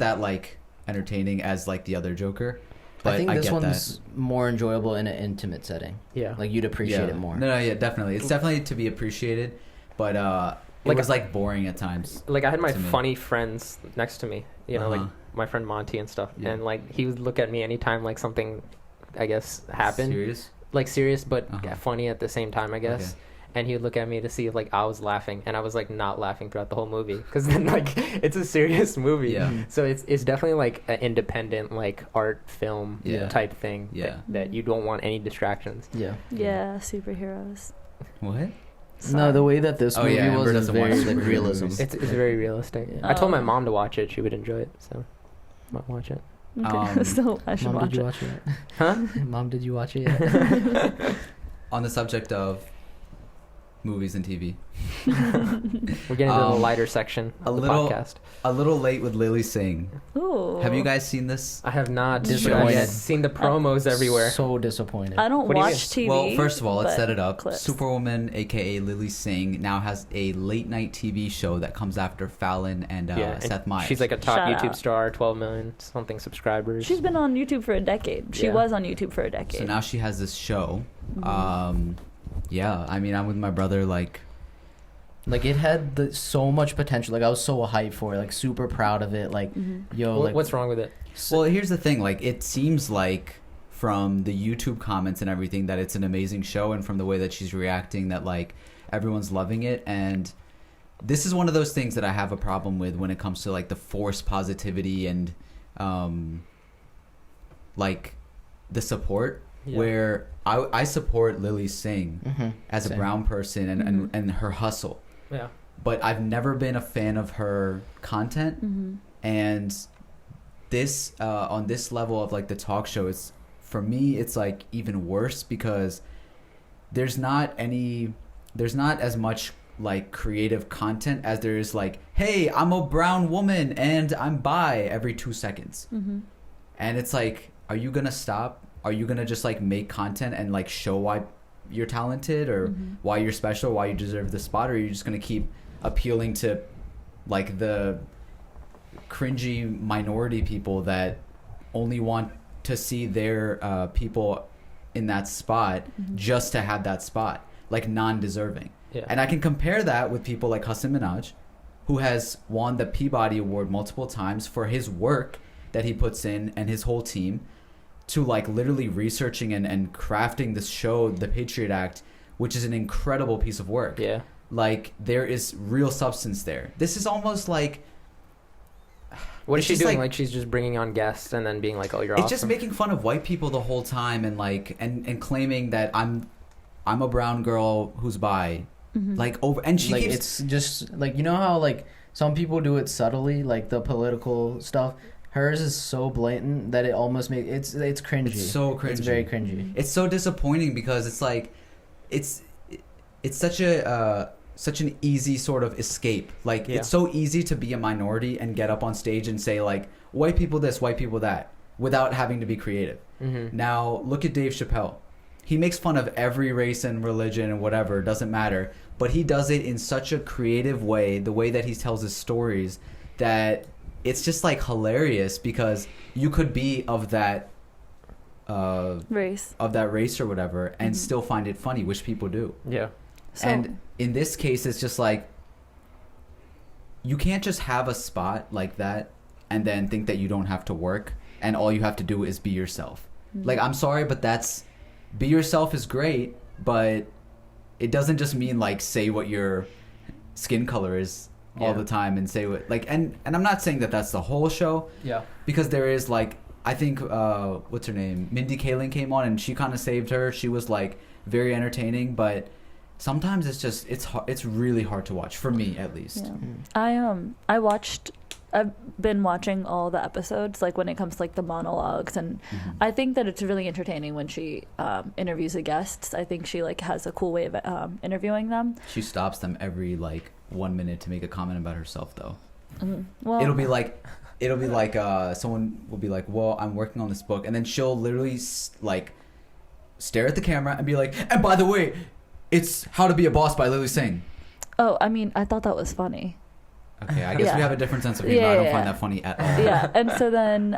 that like entertaining as like the other Joker. But I think this get one's more enjoyable in an intimate setting. Yeah. Like you'd appreciate it more. No, yeah, definitely. It's definitely to be appreciated, but it Like was like boring at times. Like I had my to me. funny friends next to me, you know, like Uh-huh. my friend Monty and stuff, Yeah. and like he would look at me anytime like something, I guess, happened, Serious? like serious but Uh-huh. funny at the same time, I guess. Okay. And he would look at me to see if like I was laughing, and I was like not laughing throughout the whole movie because then like it's a serious movie. Yeah. So it's definitely like an independent like art film Yeah. type thing. Yeah. That you don't want any distractions. Yeah. Yeah, superheroes. What? No, the way that this Oh, movie yeah, was Amber is doesn't watch very like superhero realism. movies. It's very realistic. Yeah. I told my Oh. mom to watch it; she would enjoy it. So, might watch it. Okay. So I should Mom, watch did you it. watch it yet? Huh? Mom, did you watch it yet? On the subject of movies and TV, We're getting to the lighter section a of the little- podcast. a little late with Lilly Singh. Ooh. Have you guys seen this? I have not Disappointed. I've seen the promos everywhere. So disappointed. I don't What do you watch TV. Well, first of all, let's but set it up. clips. Superwoman, aka Lilly Singh, now has a late night TV show that comes after Fallon and and Seth Meyers. she's like a top Shout YouTube out. star, 12 million something subscribers. She's been on YouTube for a decade. She Yeah. was on YouTube for a decade. So now she has this show. Mhm. Yeah, I mean, I'm with my brother. Like, Like it had so much potential. Like I was so hyped for it. Like super proud of it. Like yo, like What's wrong with it? well, here's the thing. Like, it seems like from the YouTube comments and everything that it's an amazing show, and from the way that she's reacting, that like everyone's loving it. And this is one of those things that I have a problem with when it comes to like the forced positivity and like the support. Yeah. Where I support Lilly Singh Mhm. as a Same. brown person and her hustle. Yeah. But I've never been a fan of her content, Mm-hmm. and this on this level of like the talk show, it's for me it's like even worse because there's not as much like creative content as there is like, hey, I'm a brown woman and I'm bi every 2 seconds. Mm-hmm. And it's like, are you gonna stop? Are you gonna just like make content and like show why you're talented or Mhm. why you're special, why you deserve the spot, or are you just gonna keep appealing to like the cringy minority people that only want to see their people in that spot just to have that spot, like non-deserving? Yeah. And I can compare that with people like Hassan Minhaj, who has won the Peabody Award multiple times for his work that he puts in and his whole team to like literally researching and crafting this show, The Patriot Act, which is an incredible piece of work. Yeah. Like, there is real substance there. This is almost like... What is It's she just doing? like- Like she's just bringing on guests and then being like, "Oh, you're It's awesome." just making fun of white people the whole time and like and claiming that I'm a brown girl who's bi like over, and she like keeps. it's just like, you know how like some people do it subtly, like the political stuff. Hers is so blatant that it almost makes it's cringy. It's so cringy. It's very cringy. It's so disappointing because it's like, it's such an easy sort of escape. Like it's so easy to be a minority and get up on stage and say like white people this, white people that, without having to be creative. Now look at Dave Chappelle. He makes fun of every race and religion and whatever, it doesn't matter, but he does it in such a creative way, the way that he tells his stories, that it's just like hilarious, because you could be of that race or whatever and still find it funny, which people do. Yeah. So, and in this case, it's just like, you can't just have a spot like that and then think that you don't have to work and all you have to do is be yourself. Like, I'm sorry, but be yourself is great, but it doesn't just mean like say what your skin color is all the time and say what like, and I'm not saying that that's the whole show. Yeah. Because there is like, I think what's her name, Mindy Kaling came on and she kind of saved her. She was like very entertaining, but sometimes it's just it's really hard to watch, for me at least. I've been watching all the episodes, like when it comes to like the monologues, and I think that it's really entertaining when she interviews the guests. I think she like has a cool way of interviewing them. She stops them every like 1 minute to make a comment about herself though. Well, It'll be like someone will be like, well, I'm working on this book, and then she'll literally like stare at the camera and be like, and by the way, it's How to Be a Boss by Lilly Singh. Oh, I mean, I thought that was funny. Okay, I guess we have a different sense of humor. I don't find that funny at all. Yeah, and so then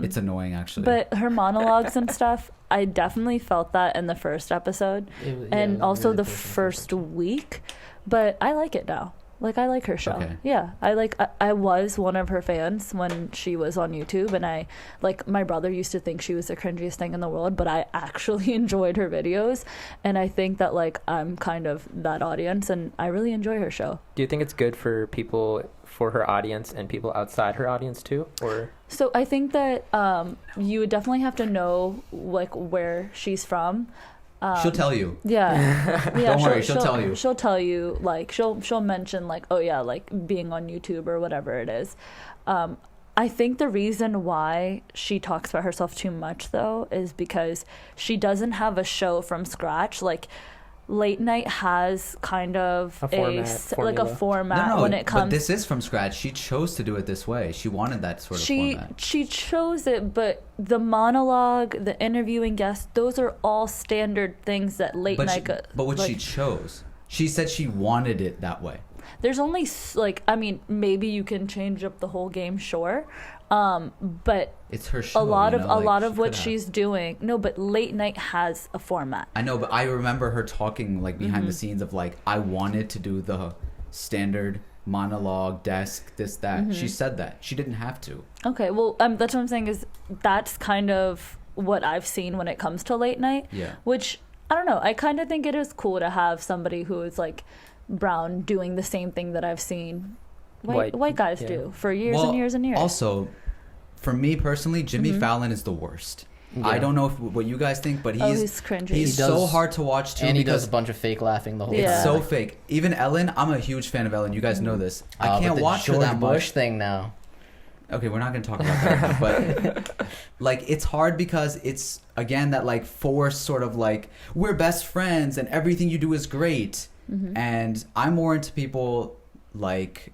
it's annoying actually. But her monologues and stuff, I definitely felt that in the first episode, and also the first week. But I like it now. Like, I like her show. Okay. Yeah, I was one of her fans when she was on YouTube, and I, like, my brother used to think she was the cringiest thing in the world, but I actually enjoyed her videos, and I think that, like, I'm kind of that audience, and I really enjoy her show. Do you think it's good for people, for her audience and people outside her audience too, or? So I think that you would definitely have to know, like, where she's from. She'll tell you. Yeah. Don't worry, she'll tell you. She'll tell you, like, she'll mention, like, oh yeah, like being on YouTube or whatever it is. I think the reason why she talks about herself too much though is because she doesn't have a show from scratch. Like, late night has kind of a format when it comes. But this is from scratch. She chose to do it this way. She wanted that sort of format. She chose it, but the monologue, the interviewing guests, those are all standard things that late night. But what she chose, she said she wanted it that way. There's only like, I mean, maybe you can change up the whole game, sure. But it's her show. A lot of what she's doing. No, but late night has a format. I know, but I remember her talking like behind the scenes of like, I wanted to do the standard monologue, desk, this, that. She said that. She didn't have to. Okay, well, that's what I'm saying is that's kind of what I've seen when it comes to late night. Yeah. Which, I don't know, I kind of think it is cool to have somebody who is like brown doing the same thing that I've seen white guys do for years and years and years. Also, for me personally, Jimmy Fallon is the worst. Yeah. I don't know what you guys think, but he's cringy. He's so hard to watch too, and he does a bunch of fake laughing the whole time. It's so fake. Even Ellen, I'm a huge fan of Ellen. You guys know this. I can't watch her that much. Bush thing now. Okay, we're not going to talk about that, but like, it's hard because it's again that like forced sort of like, we're best friends and everything you do is great. And I'm more into people like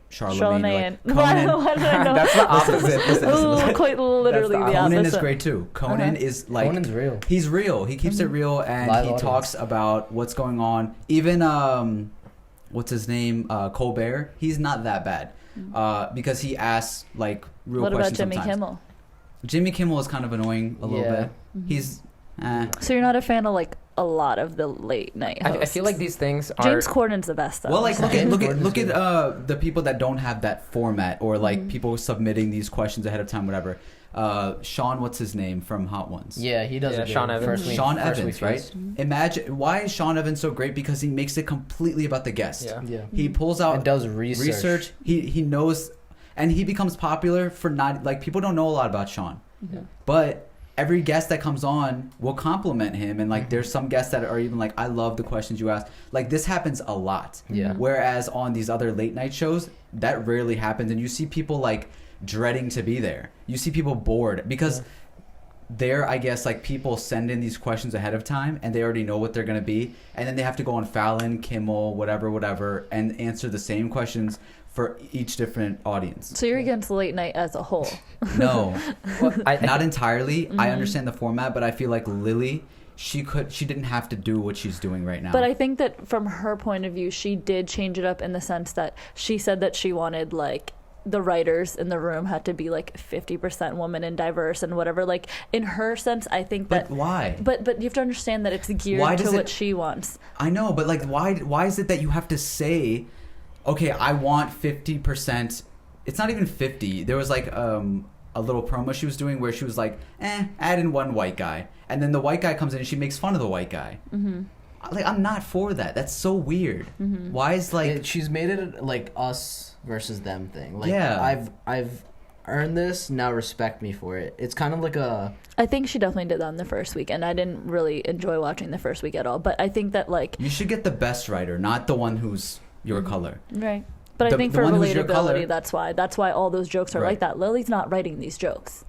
Charlemagne. Conan. That's the opposite. Listen. Quite literally the opposite. Conan is great too. Conan is like, Conan's real. He's real. He keeps it real, and Live he audience. talks about what's going on. Even what's his name, Colbert. He's not that bad because he asks like real what questions. What about Jimmy sometimes. Kimmel? Jimmy Kimmel is kind of annoying a little bit. He's So you're not a fan of like a lot of the late night hosts. I feel like these things are... James Corden's the best though. Well, like look at the people that don't have that format, or like people submitting these questions ahead of time, whatever. Sean, what's his name from Hot Ones? Yeah, he does. Sean Evans. Sean Evans, right? Imagine, why is Sean Evans so great? Because he makes it completely about the guest. Yeah. He pulls out and does research. He knows, and he becomes popular for not like, people don't know a lot about Sean, but every guest that comes on will compliment him, and like there's some guests that are even like, I love the questions you asked. Like this happens a lot. Yeah. Whereas on these other late night shows, that rarely happens, and you see people like dreading to be there. You see people bored because there, I guess, like people send in these questions ahead of time and they already know what they're going to be, and then they have to go on Fallon, Kimmel, whatever, and answer the same questions for each different audience. So you're against late night as a whole? No, not entirely. I understand the format, but I feel like Lilly, she didn't have to do what she's doing right now. But I think that from her point of view, she did change it up in the sense that she said that she wanted like the writers in the room had to be like 50% woman and diverse and whatever. Like in her sense, I think that. But why? But you have to understand that it's geared to what she wants. I know, but like why is it that you have to say, okay, I want 50%? It's not even 50. There was like a little promo she was doing where she was like, add in one white guy, and then the white guy comes in and she makes fun of the white guy. Mm-hmm. Like, I'm not for that. That's so weird. Mm-hmm. Why is like she's made it like us versus them thing. Like, yeah, I've earned this, now respect me for it. It's kind of like a. I think she definitely did that in the first week, and I didn't really enjoy watching the first week at all. But I think that like you should get the best writer, not the one who's your color. Right. But I think for relatability, that's why all those jokes are like that. Lily's not writing these jokes.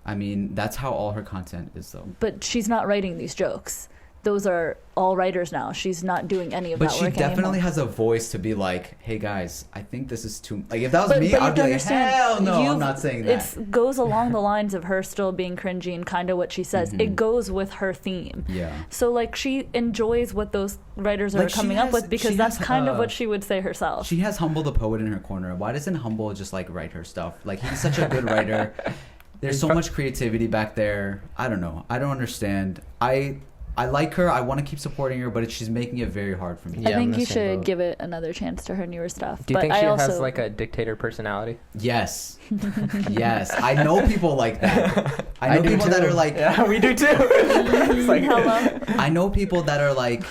I mean, that's how all her content is, though. But she's not writing these jokes. Those are all writers now. She's not doing any of that work anymore. But she definitely has a voice to be like, hey, guys, I think this is too... Like, if that was me, I'd be like, hell no, I'm not saying that. It goes along the lines of her still being cringy and kind of what she says. Mm-hmm. It goes with her theme. Yeah. So, like, she enjoys what those writers are coming up with because that's kind of what she would say herself. She has Humble the Poet in her corner. Why doesn't Humble just, like, write her stuff? Like, he's such a good writer. There's so much creativity back there. I don't know. I don't understand. I like her. I want to keep supporting her, but she's making it very hard for me. Yeah, I think you should give it another chance to her newer stuff. Do you think she has like a dictator personality? Yes. Yes. I know people like that. I know people that are like... Yeah, we do too. It's like, hello? I know people that are like...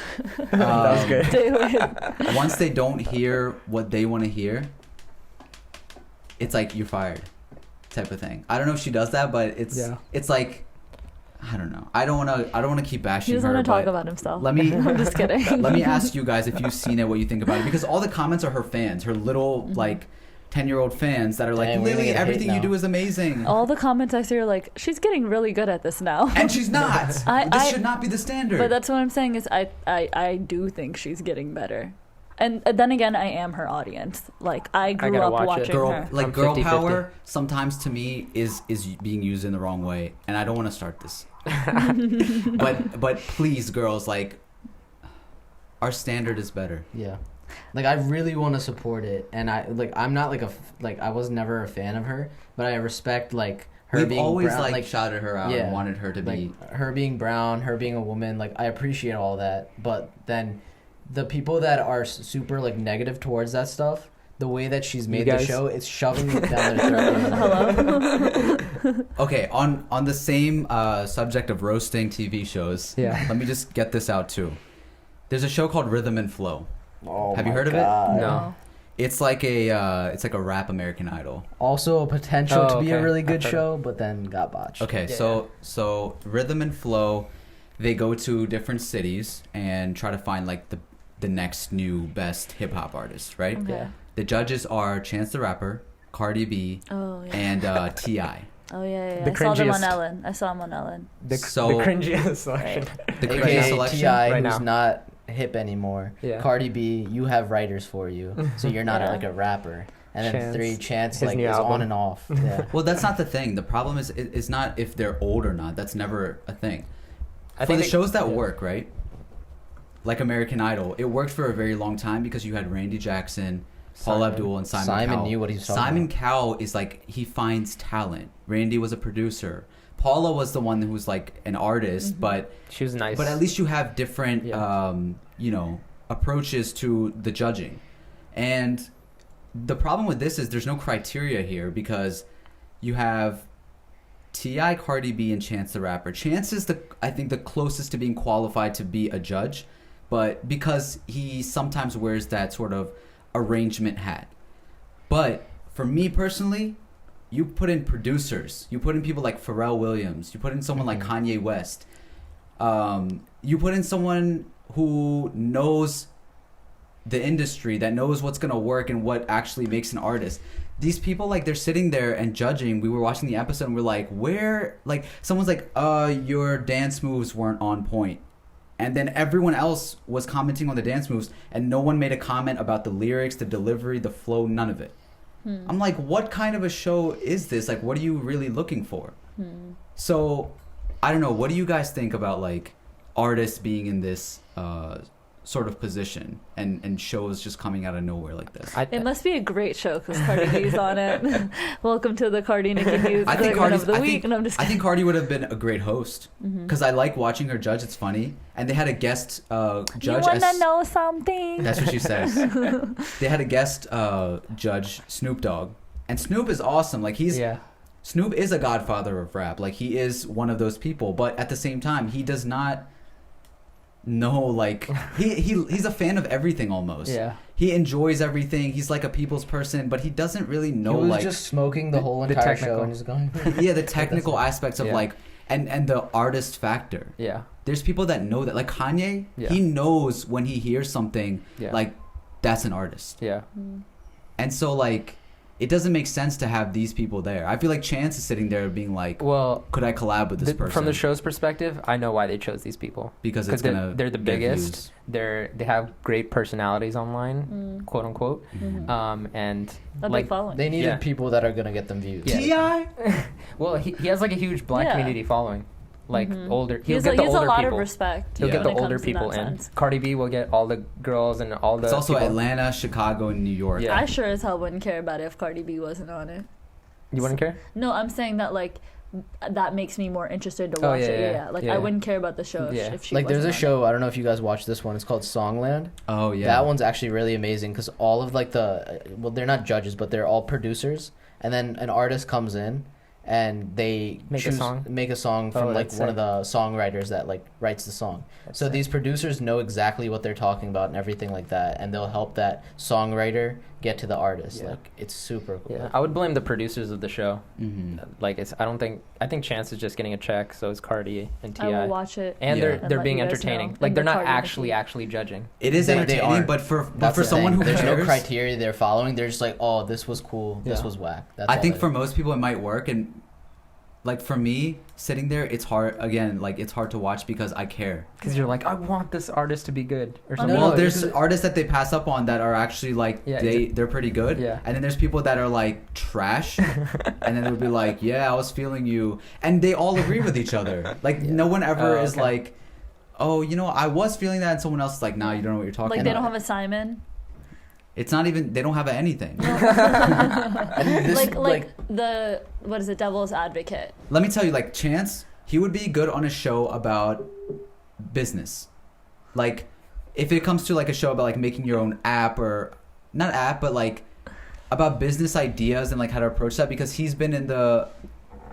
that was good. Once they don't hear what they want to hear, it's like, you're fired type of thing. I don't know if she does that, but it's like... I don't know. I don't want to keep bashing her. He doesn't want to talk about himself. I'm just kidding. Let me ask you guys if you've seen it, what you think about it, because all the comments are her fans, her little like 10-year-old fans that are like, Lily, everything you do is amazing. All the comments I see are like, she's getting really good at this now, and she's not. This should not be the standard. But that's what I'm saying is I do think she's getting better. And then again, I am her audience. Like, I grew up watching her. Like, girl 50-50. Power sometimes to me is being used in the wrong way, and I don't want to start this. but please, girls, like, our standard is better. Yeah. Like, I really want to support it, and I'm not like I was never a fan of her, but I respect like her We've being always brown, like shouted her out and wanted her to be her being brown, her being a woman. Like, I appreciate all that, but then the people that are super like negative towards that stuff, the way that she's made the show, it's shoving it down their throat. Hello. Okay, on the same subject of roasting TV shows, let me just get this out too. There's a show called Rhythm and Flow. Have you heard of it? No. It's like a rap American Idol. Also a potential to be a really good show, but then got botched. Okay, so Rhythm and Flow, they go to different cities and try to find like the next new best hip hop artist, right? Okay. Yeah. The judges are Chance the Rapper, Cardi B, and T.I. Oh yeah. The I saw them on Ellen. I saw him on Ellen. The cringiest selection. Right. The cringiest selection. T.I. right who's now. not hip anymore. Yeah. Cardi B, you have writers for you, so you're not like a rapper. And then Chance like is album. On and off. Yeah. Well, that's not the thing. The problem is not if they're old or not. That's never a thing. I think the shows that work, right? Like American Idol, it worked for a very long time because you had Randy Jackson, Paul Abdul, and Simon Cowell. Knew what he was talking Simon about. Cowell is like, he finds talent. Randy was a producer. Paula was the one who was like an artist, but she was nice. But at least you have different, approaches to the judging. And the problem with this is there's no criteria here because you have T.I., Cardi B, and Chance the Rapper. Chance is I think the closest to being qualified to be a judge, but because he sometimes wears that sort of arrangement hat. But for me personally, you put in producers, you put in people like Pharrell Williams, you put in someone like Kanye West, you put in someone who knows the industry, that knows what's gonna work and what actually makes an artist. These people, like, they're sitting there and judging. We were watching the episode and we're like, where, like, someone's like, your dance moves weren't on point. And then everyone else was commenting on the dance moves and no one made a comment about the lyrics, the delivery, the flow, none of it. I'm like, what kind of a show is this? Like, what are you really looking for? So, I don't know. What do you guys think about, like, artists being in this sort of position and shows just coming out of nowhere like this? It must be a great show because Cardi B's on it. Welcome to the Cardi Nicki News I think of the week. No, I'm just I think Cardi would have been a great host because I like watching her judge. It's funny, and they had a guest judge. You wanna know something? That's what she says. They had a guest judge, Snoop Dogg, and Snoop is awesome. Like Snoop is a godfather of rap. Like he is one of those people, but at the same time, he does not know, like he's a fan of everything almost. Yeah. He enjoys everything. He's like a people's person, but he doesn't really know. He was like just smoking the whole entire show and just going. Yeah, the technical aspects of like and the artist factor. Yeah. There's people that know that, like Kanye. Yeah. He knows when he hears something like that's an artist. Yeah. And so like it doesn't make sense to have these people there. I feel like Chance is sitting there being like, well, could I collab with this person? From the show's perspective, I know why they chose these people. Because they're the biggest. They have great personalities online, quote unquote. And like they needed people that are gonna get them views. T.I. Well, he has like a huge black community following. Like older, he'll get the older people. He has a lot of respect. He'll get the older people in. Cardi B will get all the girls and all the. It's also people. Atlanta, Chicago, and New York. Yeah. I sure as hell wouldn't care about it if Cardi B wasn't on it. You wouldn't care? No, I'm saying that like that makes me more interested to watch it. Yeah, like I wouldn't care about the show if she. Like there's a show, I don't know if you guys watched this one. It's called Songland. Oh yeah. That one's actually really amazing because all of like they're not judges, but they're all producers, and then an artist comes in. And they make a song from like one of the songwriters that like writes the song. So these producers know exactly what they're talking about and everything like that, and they'll help that songwriter get to the artist. Like it's super cool. Yeah, I would blame the producers of the show. Like I think Chance is just getting a check, so is Cardi and T.I. I will watch it, and they're being entertaining. Like they're not actually judging. It is entertaining, but for someone who there's cares, no criteria they're following. They're just like, oh, this was cool, this was whack. I think for most people it might work, and like for me, sitting there, it's hard. Again, like it's hard to watch because I care. Because you're like, I want this artist to be good. Or something. Well, there's artists that they pass up on that are actually like they're pretty good. Yeah. And then there's people that are like trash, and then they'll be like, yeah, I was feeling you, and they all agree with each other. Like no one ever is like, oh, you know, I was feeling that, and someone else is like, nah, you don't know what you're talking about. Like they don't have a Simon. It's not even. They don't have anything. like the what is it? Devil's Advocate. Let me tell you, like Chance, he would be good on a show about business. Like, if it comes to like a show about like making your own app or not app, but like about business ideas and like how to approach that, because he's been in the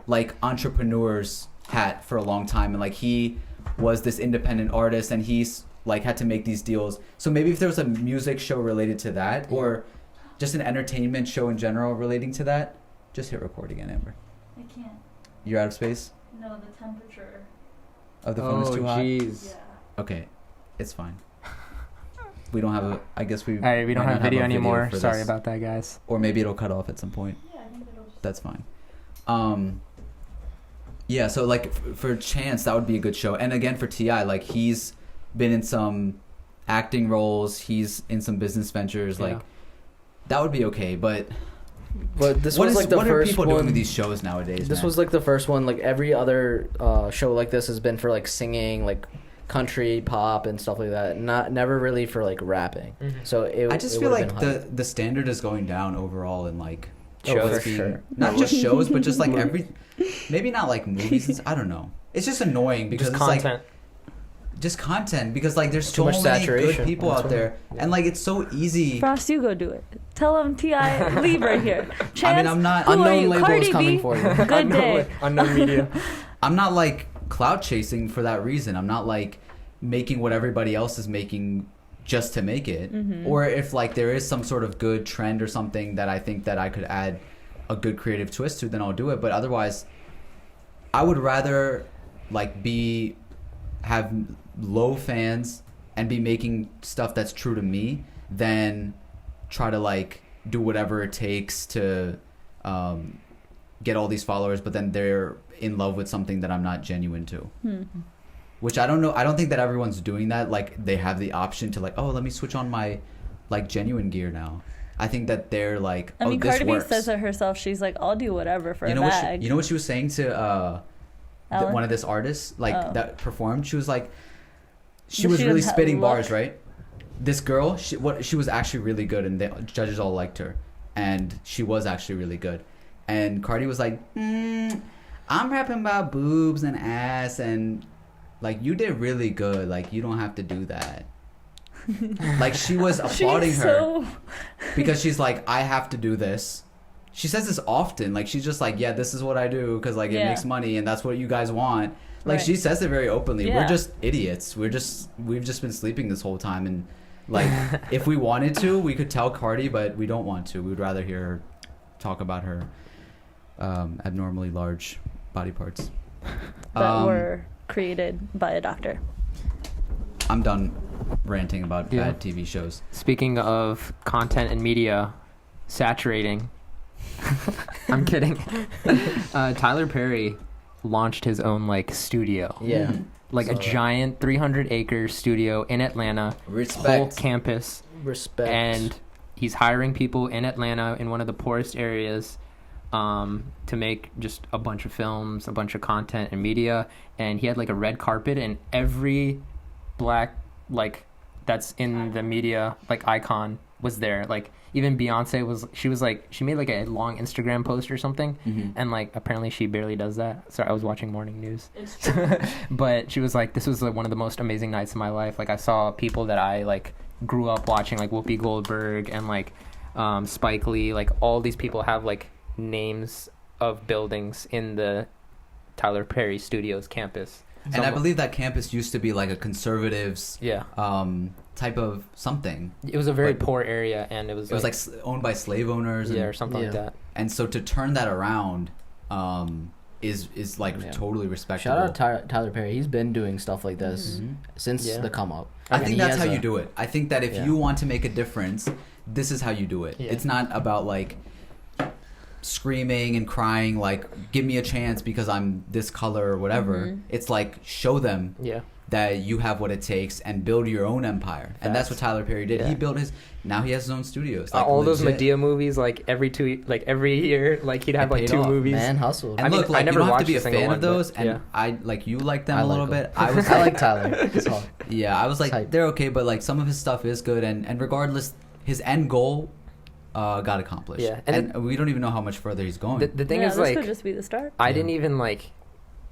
like entrepreneur's hat for a long time, and like he was this independent artist, and he's like had to make these deals. So maybe if there was a music show related to that, or just an entertainment show in general relating to that. Just hit record again, Amber. I can't. You're out of space? No, the temperature of the phone is too hot. Jeez. Yeah. Okay, it's fine. We don't have a. I guess we. All right, we don't have video anymore. Sorry about that, guys. Or maybe it'll cut off at some point. Yeah, I think it'll. That's fine. Yeah. So like for Chance, that would be a good show. And again for T.I., like he's been in some acting roles. He's in some business ventures. Like that would be okay, but. This was like the first one. What are people doing with these shows nowadays? This was like the first one. Like every other show like this has been for like singing, like country, pop, and stuff like that. Never really for like rapping. So I just feel like the standard is going down overall in like shows. Not just shows, but just like maybe not like movies. I don't know. It's just annoying because just it's content. like. Just content, because like there's so much many saturation. good people out there, and like it's so easy. Frost, you go do it. Tell him T.I. leave right here. Chance, I mean, I'm not. Unknown labels Cardi coming B? for you. Good day. Unknown media. I'm not like cloud chasing for that reason. I'm not like making what everybody else is making just to make it. Or if like there is some sort of good trend or something that I think that I could add a good creative twist to, then I'll do it. But otherwise, I would rather like have low fans and be making stuff that's true to me than try to like do whatever it takes to get all these followers, but then they're in love with something that I'm not genuine to. Which I don't know. I don't think that everyone's doing that. Like they have the option to like, oh, let me switch on my like genuine gear now. I think that they're like, I mean, this Cardi B works. says it herself. She's like, I'll do whatever for a What bag. you know what she was saying to one of this artists like that performed? She was like, she was really spitting bars, right? This girl, she was actually really good, and the judges all liked her, and she was actually really good. And Cardi was like, I'm rapping about boobs and ass, and like you did really good. Like you don't have to do that. Like she was applauding her because she's like, I have to do this. She says this often. Like she's just like, yeah, this is what I do because like it makes money and that's what you guys want. Like she says it very openly. We're just idiots. We've just been sleeping this whole time, and like if we wanted to, we could tell Cardi, but we don't want to. We'd rather hear her talk about her abnormally large body parts that were created by a doctor. I'm done ranting about bad TV shows. Speaking of content and media saturating, I'm kidding. Tyler Perry launched his own like studio. Yeah. Like a giant 300-acre studio in Atlanta. Whole campus. Respect. And he's hiring people in Atlanta in one of the poorest areas to make just a bunch of films, a bunch of content and media. And he had like a red carpet, and every black like that's in the media like icon was there. Like even Beyonce she made like a long Instagram post or something, and like apparently she barely does that. Sorry, I was watching morning news. It's true. But she was like, this was like one of the most amazing nights of my life. Like I saw people that I like grew up watching, like Whoopi Goldberg and like Spike Lee. Like all these people have like names of buildings in the Tyler Perry Studios campus. And I believe that campus used to be like a conservatives type of something. It was a very poor area, and it was like owned by slave owners. Or something like that. And so to turn that around is like totally respectable. Shout out Tyler Perry. He's been doing stuff like this since the come up. I think that's how you do it. I think that if you want to make a difference, this is how you do it. It's not about like screaming and crying like give me a chance because I'm this color or whatever. It's like show them that you have what it takes and build your own empire. And that's what Tyler Perry did. He built now he has his own studios. Like, all those Madea movies, like every year, like he'd have like 2 movies. Man hustled. And look, like, I never you don't have to be a fan of those, and I like you like them a little bit. I like Tyler. I was like they're okay, but like some of his stuff is good, and regardless, his end goal got accomplished. Yeah, and we don't even know how much further he's going. The thing is, this like, could just be the start. I didn't even like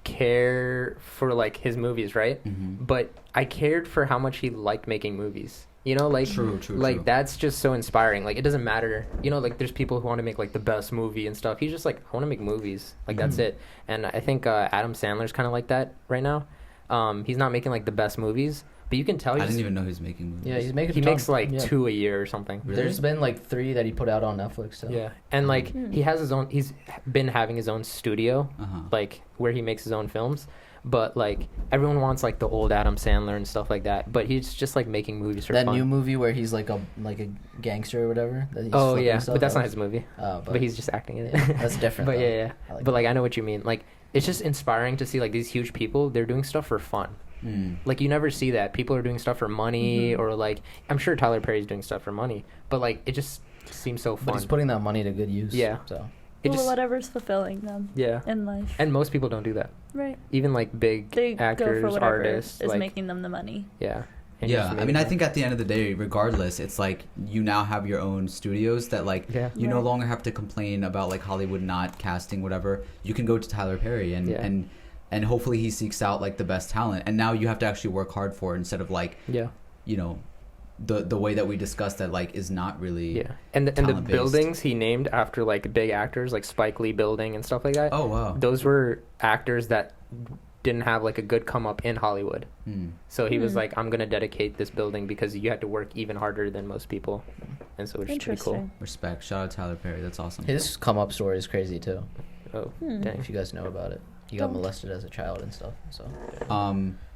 care for like his movies, right? But I cared for how much he liked making movies. You know, like true. That's just so inspiring. Like it doesn't matter. You know, like there's people who want to make like the best movie and stuff. He's just like, I want to make movies. Like that's it. And I think Adam Sandler's kind of like that right now. He's not making like the best movies, but you can tell. I didn't even know he was making movies. Yeah, he's making. He makes like 2 a year or something. Really? There's been like 3 that he put out on Netflix. So. Yeah, and like he has his own. He's been having his own studio, like where he makes his own films. But like everyone wants like the old Adam Sandler and stuff like that. But he's just like making movies for fun. That new movie where he's like a gangster or whatever. But that's not his movie. But he's just acting in it. That's different. But yeah. But like I know what you mean. Like it's just inspiring to see like these huge people. They're doing stuff for fun. Like you never see that. People are doing stuff for money or like I'm sure Tyler Perry's doing stuff for money. But like it just seems so fun. But he's putting that money to good use. Yeah. So. Whatever's fulfilling them. Yeah. In life. And most people don't do that. Right. Even like big actors, go for artists, is like, making them the money. Yeah. I mean, I think at the end of the day, regardless, it's like you now have your own studios that like you no longer have to complain about like Hollywood not casting whatever. You can go to Tyler Perry and hopefully he seeks out like the best talent. And now you have to actually work hard for it instead of like you know the way that we discussed that like is not really and the buildings he named after like big actors like Spike Lee building and stuff like that. Oh wow. Those were actors that didn't have like a good come up in Hollywood. So he was like, I'm gonna dedicate this building because you had to work even harder than most people, and so which is pretty cool. Interesting. Respect. Shout out Tyler Perry. That's awesome. His come up story is crazy too. Oh, Hmm. dang. If you guys know about it, he got Don't. molested as a child and stuff. So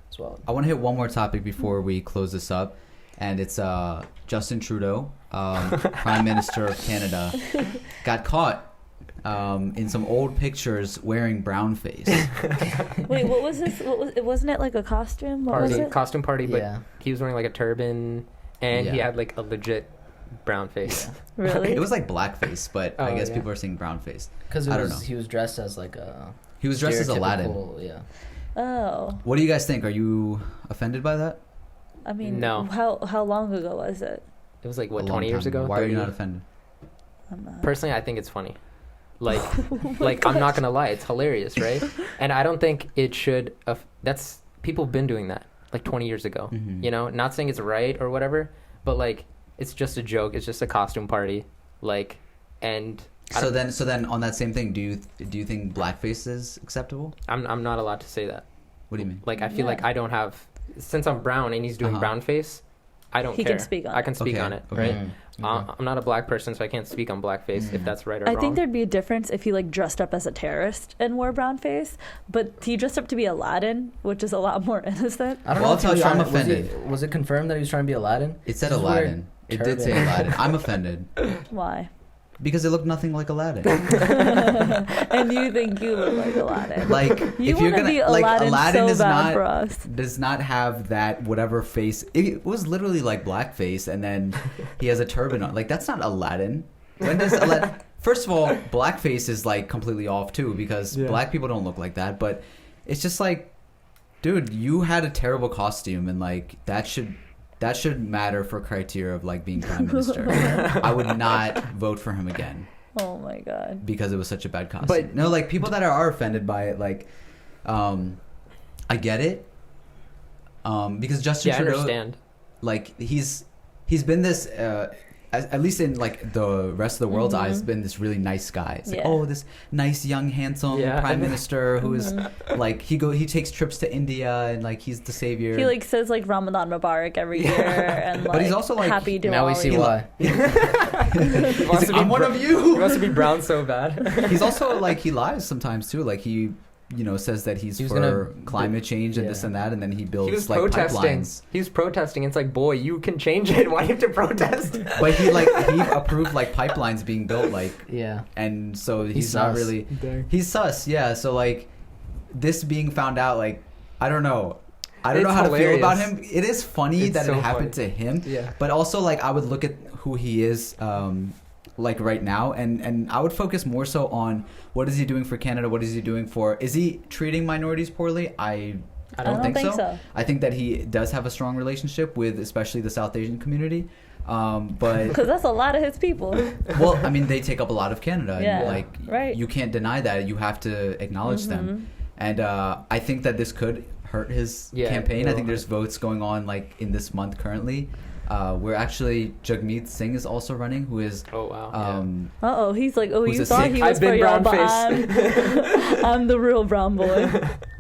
it's wild. I want to hit one more topic before we close this up, and it's Justin Trudeau, Prime Minister of Canada, got caught in some old pictures wearing brown face. Wait, what was this? Wasn't it like a costume? What was Party, it? costume party, but Yeah. he was wearing like a turban, and he Yeah. had like a legit brown face. Really? It was like blackface, but I Oh, guess yeah. people are saying brown face. Because I don't know. he was dressed as like a. He was dressed as Aladdin. stereotypical- Yeah. Oh, What do you guys think? Are you offended by that? I mean, No. How long ago was it? It was like A what, long 20 years time ago? Why are you 30? not offended? I'm not. Personally, I think it's funny. Like, like I'm not gonna lie, it's hilarious, right? And I don't think it should. That's people have been doing that like 20 years ago. Mhm. You know, not saying it's right or whatever, but like it's just a joke. It's just a costume party. Like, and I So don't- then on that same thing, do you think blackface is acceptable? I'm not allowed to say that. What do you mean? Like, I feel Yeah. like I don't have, since I'm brown and he's doing Uh-huh. brown face, I don't He care. can speak on I it. can speak Okay, on it, okay. right? I'm not a black person, so I can't speak on blackface if that's right or I wrong. think there'd be a difference if he like dressed up as a terrorist and wore brown face, but he dressed up to be Aladdin, which is a lot more innocent. I don't Well, know I'll if he tell was you, I'm trying- offended. Was it confirmed that he was trying to be Aladdin? It said He's wearing Aladdin. It did say turban. Aladdin. I'm offended Why? because it looked nothing like Aladdin. And you think you look like Aladdin? Like You if you're want to gonna be like Aladdin, Aladdin so is bad not for us. does not have that whatever face. It was literally like blackface, and then he has a turban on. Like that's not Aladdin. When does Aladdin? First of all, blackface is like completely off too because Yeah. black people don't look like that. But it's just like, dude, you had a terrible costume, and like that should matter for criteria of like being prime minister. I would not vote for him again Oh my god. because it was such a bad costume. But- no, like people that are offended by it, like, I get it. Because Justin yeah, I Trudeau, understand. like he's been this, at least in like the rest of the world's eyes, been this really nice guy. It's like, Yeah. oh, this nice young handsome Yeah. prime minister who is like he takes trips to India and like he's the savior. He like says like Ramadan Mubarak every year and like But he's also, like, happy Diwali. Now we see why. He He's wants like, to be I'm one of He you. wants to be brown so bad. He's also like he lies sometimes too. Like he, says that he's He was for gonna- climate change and yeah. this and that, and then he builds He was like protesting. pipelines. He was protesting. It's like, boy, you can change it. Why do you have to protest? But he approved like pipelines being built, like, Yeah. and so he's He's not sus. really he's sus, yeah. So like this being found out, like I don't know It's how to feel about hilarious. him. It is funny It's that so it happened funny. to him, Yeah. but also like I would look at who he is, like right now, and I would focus more so on what is he doing for Canada, what is he doing for, is he treating minorities poorly? I don't think so. I think that he does have a strong relationship with especially the South Asian community, but Because that's a lot of his people. well, I mean, they take up a lot of Canada. Yeah, And, like, right. you can't deny that. You have to acknowledge them. And I think that this could hurt his Yeah, campaign. it I will think there's votes going on, like, in this month currently. We're actually, Jagmeet Singh is also running, who is... Oh wow. Uh-oh, he's like, oh, Who's you a thought Sikh? he was I've for been y'all, but brown I'm the real brown boy.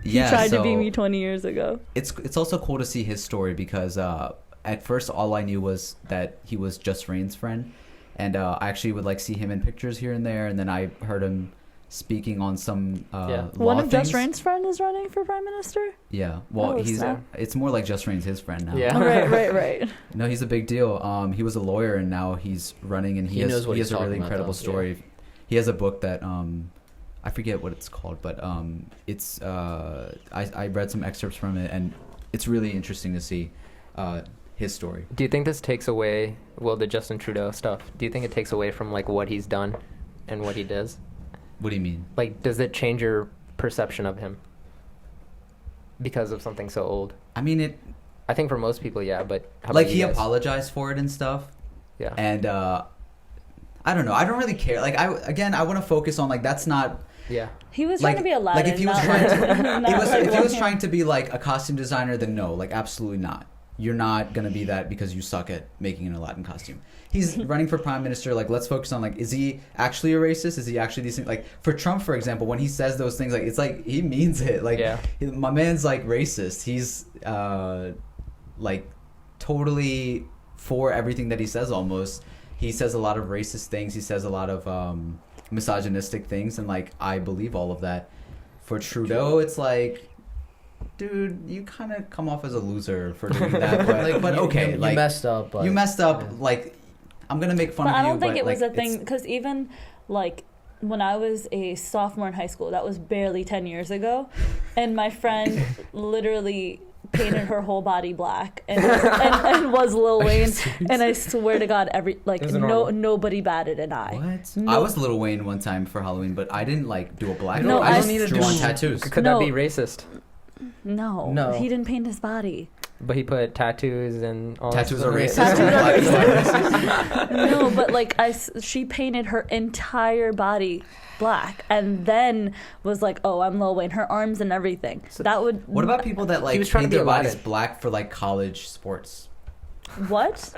He yeah, tried so to be me 20 years ago. it's also cool to see his story because at first all I knew was that he was Just Rain's friend. And I actually would, like, see him in pictures here and there. And then I heard him speaking on some Yeah. One law of Just things. Rain's friend is running for prime minister? Yeah, well, Oh, he's snap. it's more like Just Rain's his friend now. Yeah. Right. No, he's a big deal. He was a lawyer and now he's running, and He he knows what has he's a really talking about, incredible though. story. He has a book that I forget what it's called, but it's I read some excerpts from it, and it's really interesting to see his story. Do you think this takes away, well, the Justin Trudeau stuff? Do you think it takes away from like what he's done and what he does? What do you mean? Like, does it change your perception of him because of something so old? I mean, it I think for most people, yeah, but how like about he you guys? apologized for it and stuff, Yeah. and I don't know. I don't really care. Like I want to focus on like that's not. Yeah. He was trying Like, to be Aladdin. like if he was not trying like- to, not if like he was one- trying to be like a costume designer, then no, like absolutely not. You're not gonna be that because you suck at making an Aladdin costume. He's running for prime minister. Like, let's focus on like, is he actually a racist? Is he actually these things? Like for Trump, for example, when he says those things, like it's like he means it. Like, Yeah. my man's like racist. He's like totally for everything that he says almost. he says a lot of racist things. He says a lot of misogynistic things, and like I believe all of that. For Trudeau, it's like, dude, you kind of come off as a loser for doing that. But okay, you like messed up. But, you messed up. yeah. Like, I'm gonna make fun But of I you. don't think it was like, a thing because even like when I was a sophomore in high school, that was barely 10 years ago, and my friend literally painted her whole body black and was Lil Wayne, and I swear to God, nobody batted an eye. What? No. I was Lil Wayne one time for Halloween, but I didn't like do a black. No, I I just drew on tattoos. Could No. that be racist? No, he didn't paint his body. But he put tattoos and all Tattoos that are stuff. racist. Tattoos No, but like she painted her entire body black, and then was like, "Oh, I'm Lil Wayne." Her arms and everything. That would. What about people that like was trying paint to be their bodies Aladdin. black for like college sports? What?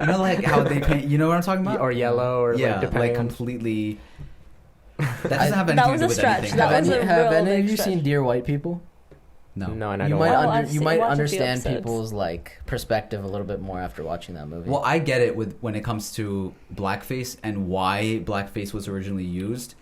You know, like how they paint. You know what I'm talking about? Or yellow, or yeah, like depending on- completely. That doesn't have anything That to was do a with stretch. anything. That Have was any, a have real any of big you stretch. seen Dear White People? No, and I You don't. might watch it. you might watched a few understand episodes. people's like perspective a little bit more after watching that movie. Well, I get it with when it comes to blackface and why blackface was originally used,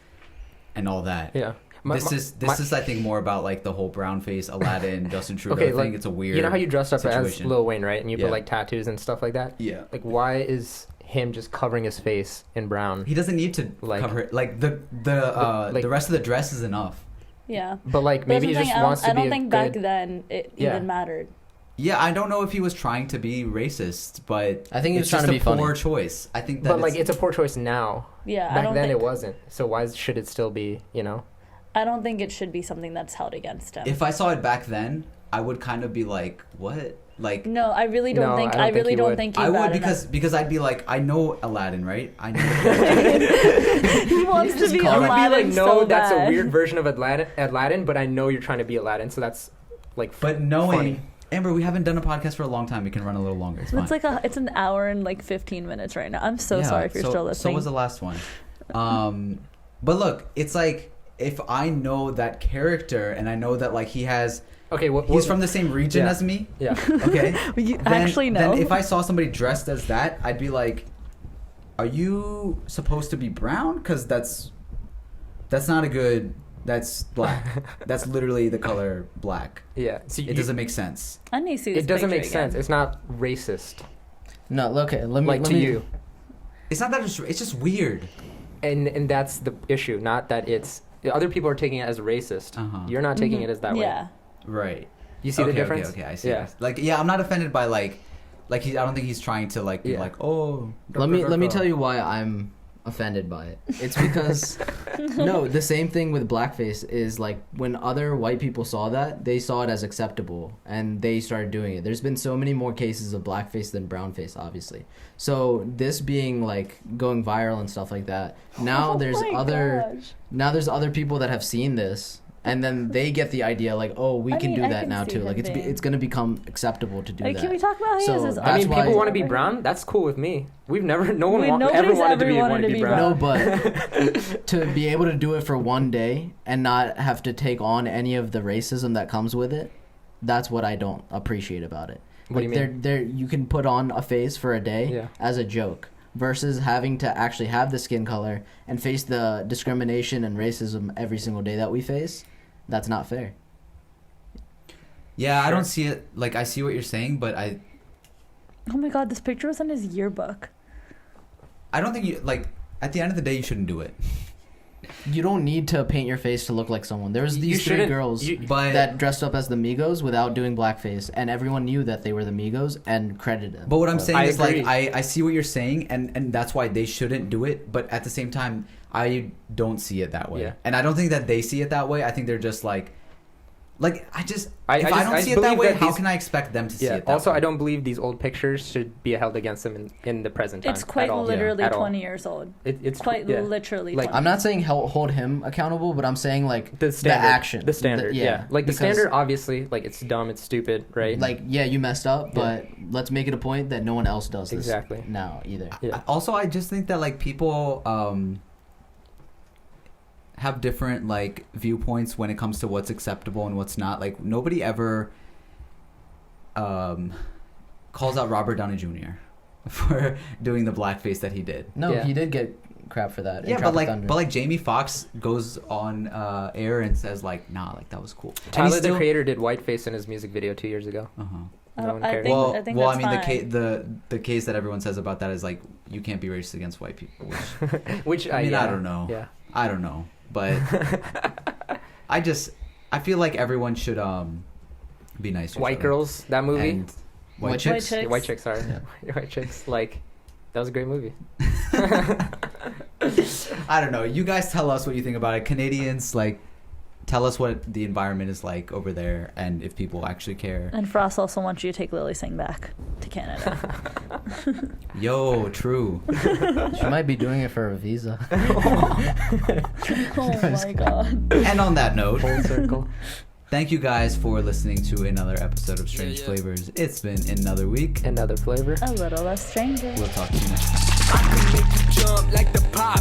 and all that. Yeah. This is I think more about like the whole brown face Aladdin Justin Trudeau Okay, thing. like, It's a weird. You know how you dressed up situation. as Lil Wayne, right? And you Yeah. put like tattoos and stuff like that. Yeah. Like, why is him just covering his face in brown? He doesn't need to Like- cover it. Like the rest of the dress is enough. Yeah. But like But maybe he that's the just thing, wants to I be don't a think good. back then it Yeah. even mattered. Yeah, I don't know if he was trying to be racist, but I think he was it's trying just to be a funny. poor choice. I think that But like it's a poor choice now. Yeah, I Back don't then think it wasn't. So why should it still be? You know. I don't think it should be something that's held against him. if I saw it back then, I would kind of be like, what? Like No, I really don't No, think. I don't I think really you don't would. think you I would bad because I'd be like, I know Aladdin, right? I know. enough. He wants to be You would be Aladdin like, no, so that's bad. a weird version of Aladdin, but I know you're trying to be Aladdin, so that's like. But knowing Funny. Amber, we haven't done a podcast for a long time. We can run a little longer. It's fine. It's like it's an hour and like 15 minutes right now. I'm so Yeah, sorry if you're so- still listening. So was the last one. But look, it's like if I know that character and I know that like he has, Okay, he's from the same region Yeah. as me. Yeah. Okay. You then, actually know. Then if I saw somebody dressed as that, I'd be like, "Are you supposed to be brown? Because that's not a good. That's black. That's literally the color black. Yeah. So It doesn't make sense. I need to see this It doesn't picture make sense. again. It's not racist. No, okay. Let me Like let to me, you. It's not that it's just weird. And that's the issue. Not that it's other people are taking it as racist. Uh-huh. You're not taking it as that way. Yeah. Right. You see the difference? Okay, I see. Yeah. Like, yeah, I'm not offended by like I don't think he's trying to like be Yeah. like, oh. Let me tell you why I'm offended by it. It's because no, the same thing with blackface is like when other white people saw that, they saw it as acceptable and they started doing it. There's been so many more cases of blackface than brownface, obviously. So this being like going viral and stuff like that. Now Oh there's my gosh. there's other people that have seen this. And then they get the idea, like, oh, we I can mean, do I that can now see too. him Like, being- it's going to become acceptable to do Like, that. can we talk about how he So has his that's I mean, why- people want to be over brown. That's cool with me. We've never, no one ever nobody's wanted to ever be wanted wanted to to be be brown. No, but to be able to do it for one day and not have to take on any of the racism that comes with it, that's what I don't appreciate about it. What do you mean? There, you can put on a face for a day Yeah. as a joke versus having to actually have the skin color and face the discrimination and racism every single day that we face. That's not fair. Yeah, I Sure. don't see it. Like, I see what you're saying, but I Oh my god, this picture was in his yearbook. don't think you like. At the end of the day, you shouldn't do it. You don't need to paint your face to look like someone. There was You these three shouldn't- girls But that dressed up as the Migos without doing blackface, and everyone knew that they were the Migos and credited them. But what I'm So- saying I is like agree. I see what you're saying and that's why they shouldn't do it, but at the same time I don't see it that way. Yeah. And I don't think that they see it that way. I think they're just like I just I if I, just- don't I see it that believe way, that how these- can I expect them to see Yeah. it that Also, way? I don't believe these old pictures should be held against them in the present time. It's quite at all. literally At all. 20 years old. It's Quite yeah. literally Like, 20. I'm not saying hold him accountable, but I'm saying like The standard. action, The standard. Yeah. Like the because, standard, obviously, like it's dumb, it's stupid, right? Like yeah, you messed up, but let's make it a point that no one else does this Exactly. now either. Yeah. Also, I just think that like people have different like viewpoints when it comes to what's acceptable and what's not. Like nobody ever calls out Robert Downey Jr. for doing the blackface that he did. No, Yeah. he did get crap for that. in Yeah, but Tropic like, Thunder. but like Jamie Foxx goes on air and says like, nah, like that was cool. And Tyler he's the still- Creator did whiteface in his music video 2 years ago. Uh-huh. No one I cared. think, Well, I think well, I that's mean, fine. the case that everyone says about that is like you can't be racist against white people. Which Which I mean, yeah. I don't know. Yeah. I don't know, but I feel like everyone should be nice to each White other. Girls, that movie. And white White chicks. Chicks. Yeah, White Chicks, sorry. Yeah. White Chicks, like, that was a great movie. I don't know. You guys tell us what you think about it. Canadians, like, tell us what the environment is like over there and if people actually care. And Frost also wants you to take Lilly Singh back to Canada. Yo, true. She might be doing it for a visa. Oh my god. And on that note, Full circle. thank you guys for listening to another episode of Strange Flavors. It's been another week. Another flavor. A little less stranger. We'll talk to you next time. I can make you jump like the pop